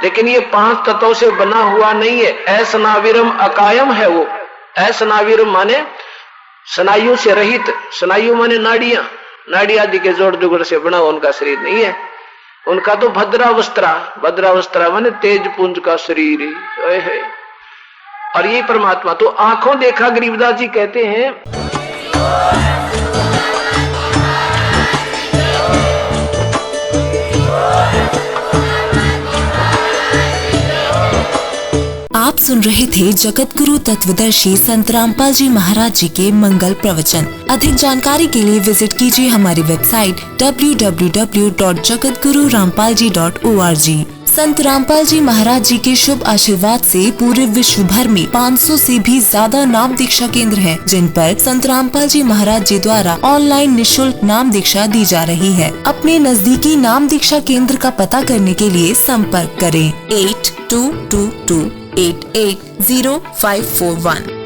S2: लेकिन ये 5 तत्वों से बना हुआ नहीं है। ऐसनाविरम अकायम है वो। ऐसनाविरम माने स्नायु से रहित, स्नायु माने नाड़ियां, नाड़ी आदि के जोड़ जुगड़ से बना हुआ उनका शरीर नहीं है। उनका तो भद्रावस्त्रा, भद्रावस्त्रा माने तेज पुंज का शरीर है। और ये परमात्मा तो आंखों देखा, गरीबदास जी कहते हैं
S3: आप सुन रहे थे जगत गुरु तत्वदर्शी संत रामपाल जी महाराज जी के मंगल प्रवचन। अधिक जानकारी के लिए विजिट कीजिए हमारी वेबसाइट www.jagatgururampalji.org। संत रामपाल जी महाराज जी के शुभ आशीर्वाद से पूरे विश्व भर में 500 से भी ज्यादा नाम दीक्षा केंद्र हैं, जिन पर संत रामपाल जी महाराज जी द्वारा ऑनलाइन निशुल्क नाम दीक्षा दी जा रही है। अपने नजदीकी नाम दीक्षा केंद्र का पता करने के लिए संपर्क करें 8222880541।